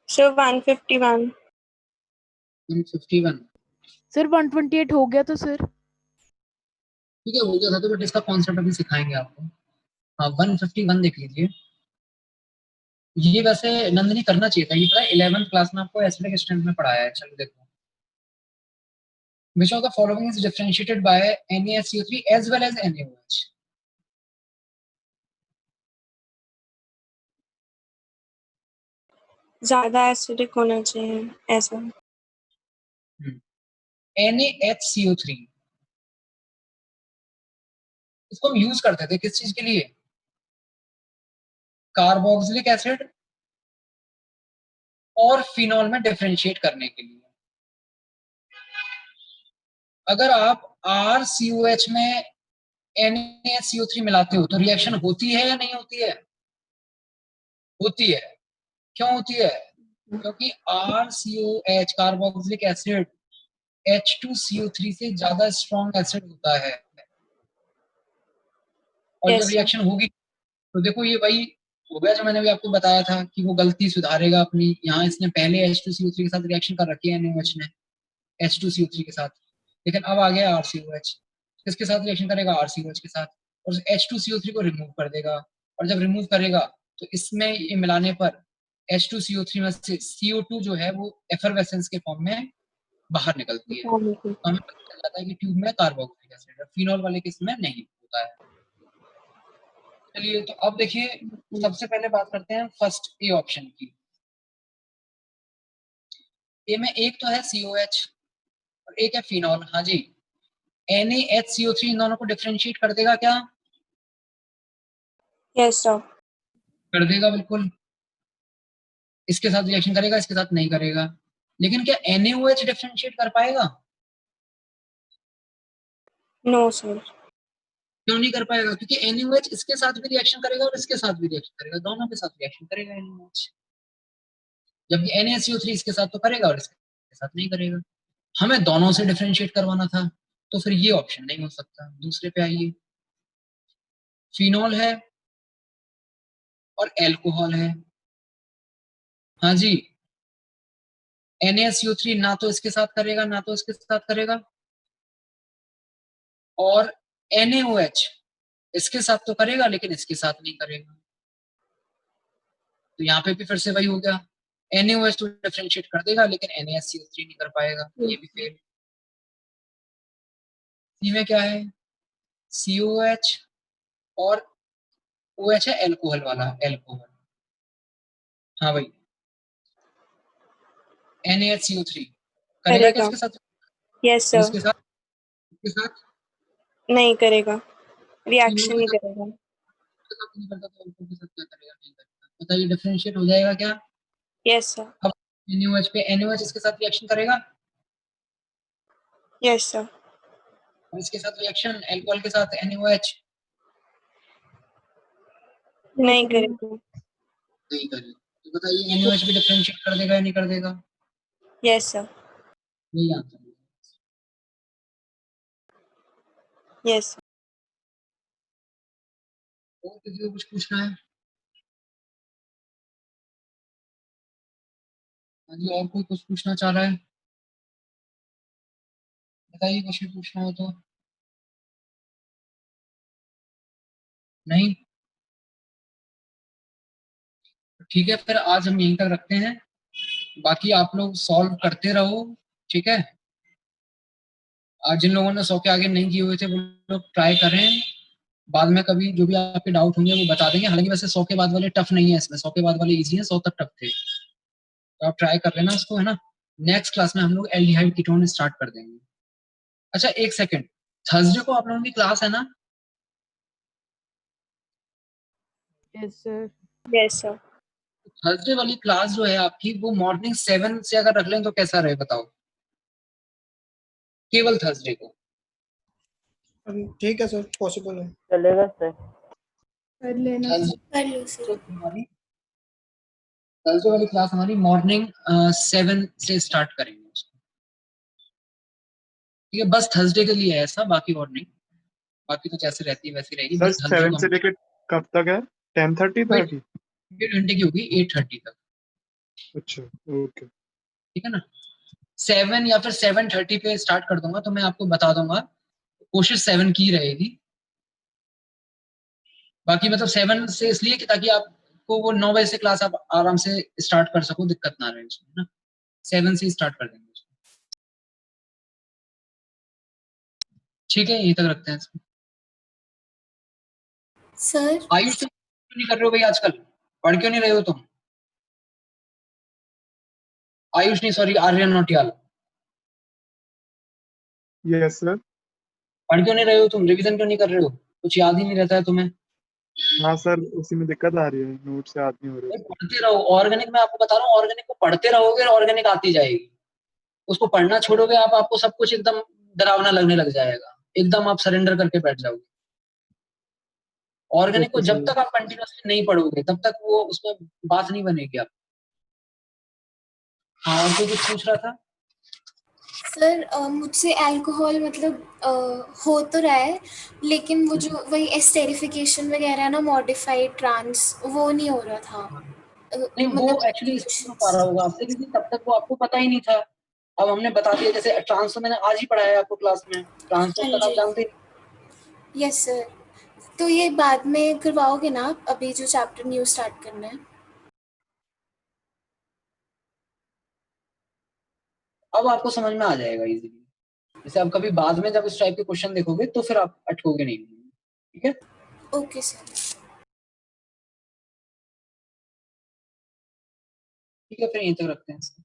So 151. 151 सर 128 हो गया तो सर? ठीक है, हो गया था तो, बट इसका कॉन्सेप्ट अभी सिखाएंगे आपको। हाँ 151 देख लीजिए। ये वैसे नंदनी करना चाहिए था, ये पता है 11th क्लास में आपको एसिडिक स्ट्रेंथ में पढ़ाया है। चलो देखो, which of the following is differentiated by NaCO3 as well as NaOH? ज्यादा एसिडिक होना चाहिए ऐसा। NaHCO3 इसको हम यूज करते थे किस चीज के लिए? कार्बोक्सिलिक एसिड और फिनॉल में डिफरेंशिएट करने के लिए। अगर आप RCOH में NaCO3 मिलाते हो तो रिएक्शन होती है या नहीं होती है? होती है। क्यों होती है? क्योंकि RCOH कार्बोक्सिलिक एसिड H2CO3 से ज्यादा स्ट्रॉन्ग एसिड होता है, और Yes, जब sir. रिएक्शन होगी तो देखो ये वही हो गया जो मैंने भी आपको बताया था कि वो गलती सुधारेगा अपनी। यहाँ इसने पहले H2CO3 के साथ रिएक्शन कर रखी है NaOH ने H2CO3 के साथ, लेकिन अब आ गया RCOH, किसके साथ रिएक्शन करेगा? RCOH के साथ, और H2CO3 को रिमूव कर देगा। और जब रिमूव करेगा तो इसमें ये मिलाने पर H2CO3 में से CO2 जो है वो एफरवेसेंस के फॉर्म में बाहर निकलती है, हाँ, तो हमें पता चल जाता है कि ट्यूब में कार्बोक्सिलिक एसिड है। फिनॉल वाले केस में नहीं होता है। चलिए, तो अब देखिए, सबसे पहले बात करते हैं फर्स्ट ए ऑप्शन की। ए में एक तो है COH और एक है फिनॉल। हाँ जी, NaHCO3 इन दोनों को डिफरेंशिएट कर देगा क्या? Yes sir. कर देगा बिल्कुल। इसके साथ रिएक्शन करेगा, इसके साथ नहीं करेगा। लेकिन क्या NaOH डिफरेंशिएट कर पाएगा? No sir. क्यों नहीं कर पाएगा? क्योंकि NaOH इसके साथ भी रिएक्शन करेगा और इसके साथ भी रिएक्शन करेगा, दोनों के साथ रिएक्शन करेगा NaOH। जबकि NaCO3 इसके साथ तो करेगा और इसके साथ नहीं करेगा। हमें दोनों से डिफरेंशिएट करवाना था, तो फिर ये ऑप्शन नहीं हो सकता। दूसरे पे आइए, फिनॉल है और एल्कोहल है। हाँ जी, NaCO3 ना तो इसके साथ करेगा ना तो इसके साथ करेगा, और NaOH इसके साथ तो करेगा लेकिन इसके साथ नहीं करेगा। तो यहाँ पे भी फिर से वही हो गया, NaOH तो डिफरेंशिएट कर देगा लेकिन NaCO3 नहीं कर पाएगा, ये भी फेल। सी में क्या है? COH और OH है एल्कोहल वाला, एल्कोहल। हाँ भाई, NaHCO3 करेगा क्या करेगा। इसके साथ? यस और सर। इसके साथ? इसके साथ नहीं करेगा, रिएक्शन फिनॉल नहीं के करेगा। साथ नहीं करता तो एल्कोहल के साथ क्या करेगा? नहीं करेगा। बताइए, डिफरेंशिएट हो जाएगा क्या? Yes sir. अब NaOH पे NaOH इसके साथ रिएक्शन करेगा यस सर। और इसके साथ रिएक्शन एल्कोहल के साथ NaOH नहीं करेगा। नहीं करेगा। तो बताइए, NaOH भी डिफरेंशिएट कर देगा या नहीं कर देगा? Yes sir. यही आंसर है। यस। और किसी को कुछ पूछना है? हाँ जी, और कोई कुछ पूछना चाह रहा है? बताइए, कुछ भी पूछना हो तो। नहीं? ठीक है, फिर आज हम यहीं तक रखते हैं। बाकी आप लोग सॉल्व करते रहो, ठीक है? आज जिन लोगों ने 100 के आगे नहीं किए हुए थे वो लोग ट्राई करें। बाद में कभी जो भी आपके डाउट होंगे वो बता देंगे। हालांकि वैसे 100 के बाद वाले टफ नहीं है, इसमें 100 के बाद वाले इजी हैं, 100 तक टफ थे। तो आप ट्राई कर लेना इसको, है ना? नेक्स्ट क्लास में हम लोग एल्डिहाइड कीटोन स्टार्ट कर देंगे। अच्छा, एक सेकंड, थर्सडे को आप लोगों की क्लास है ना? Yes sir. Yes sir. Thursday वाली क्लास जो है आपकी, वो मॉर्निंग 7 से अगर रख लें तो कैसा रहे, बताओ? केवल थर्सडे को। ठीक है सर, पॉसिबल है। चलेगा सर। कर लेना Thursday- कर लो सर। थर्सडे वाली क्लास हमारी मॉर्निंग 7 से स्टार्ट करेंगे उसको। ठीक है, बस थर्सडे के लिए है ऐसा, बाकी और नहीं। बाकी तो जैसे रहती है वैसी रहेगी, सर बस थर्सडे 7 को से लेके कब तक है? 10:30 30? 1.5 घंटे की होगी, 8:30 तक। अच्छा, ओके। ठीक है ना? 7 या फिर 7:30 पे स्टार्ट कर दूंगा, तो मैं आपको बता दूंगा। कोशिश 7 की रहेगी। बाकी मतलब 7 से इसलिए कि ताकि आपको वो 9 बजे से क्लास आप आराम से स्टार्ट कर सको, दिक्कत ना रहे उसमें, ना। 7 से स्टार्ट कर देंगे उसको। ठीक है, यहीं तक रखते हैं इसको। सर आयुष, तुम क्यों नहीं कर रहे हो भाई आजकल? पढ़ क्यों नहीं रहे हो तुम? आयुष नहीं, sorry, Aryan Nautiyal. Yes sir. पढ़ क्यों नहीं रहे हो तुम? रिवीजन क्यों नहीं कर रहे हो? कुछ याद ही नहीं रहता है तुम्हें? हाँ सर, उसी में दिक्कत आ रही है, नोट से याद नहीं हो रहे। पढ़ते रहो। ऑर्गेनिक में आपको बता रहा हूँ, ऑर्गेनिक को पढ़ते रहोगे ऑर्गेनिक आती जाएगी। उसको पढ़ना छोड़ोगे आप, आपको सब कुछ एकदम डरावना लगने लग जाएगा, एकदम आप सरेंडर करके बैठ जाओगे। ऑर्गेनिक को ओके जब सर। तक आप कंटिन्यूअसली नहीं पढ़ोगे तब तक वो उसमें बात नहीं बनेगी आप। हाँ, और कोई कुछ पूछ रहा था? सर मुझसे अल्कोहल मतलब हो तो रहा है, लेकिन वो जो वही एस्टेरिफिकेशन वगैरह है ना, मॉडिफाइड ट्रांस, वो नहीं हो रहा था। नहीं, वो एक्चुअली इसलिए हो पा रहा होगा आपसे क्योंकि तब तक वो आपको पता ही नहीं था। अब हमने बता दिया, जैसे ट्रांस तो मैंने आज ही पढ़ाया है आपको क्लास में, ट्रांस तो तक आप जानते ही। Yes sir. तो ये बाद में करवाओगे ना आप, अभी जो चैप्टर न्यू स्टार्ट करना है? अब आपको समझ में आ जाएगा इजीली। जैसे आप कभी बाद में जब इस टाइप के क्वेश्चन देखोगे तो फिर आप अटकोगे नहीं। ठीक है, ओके सर। ठीक है, फिर यहीं तक रखते हैं इसको।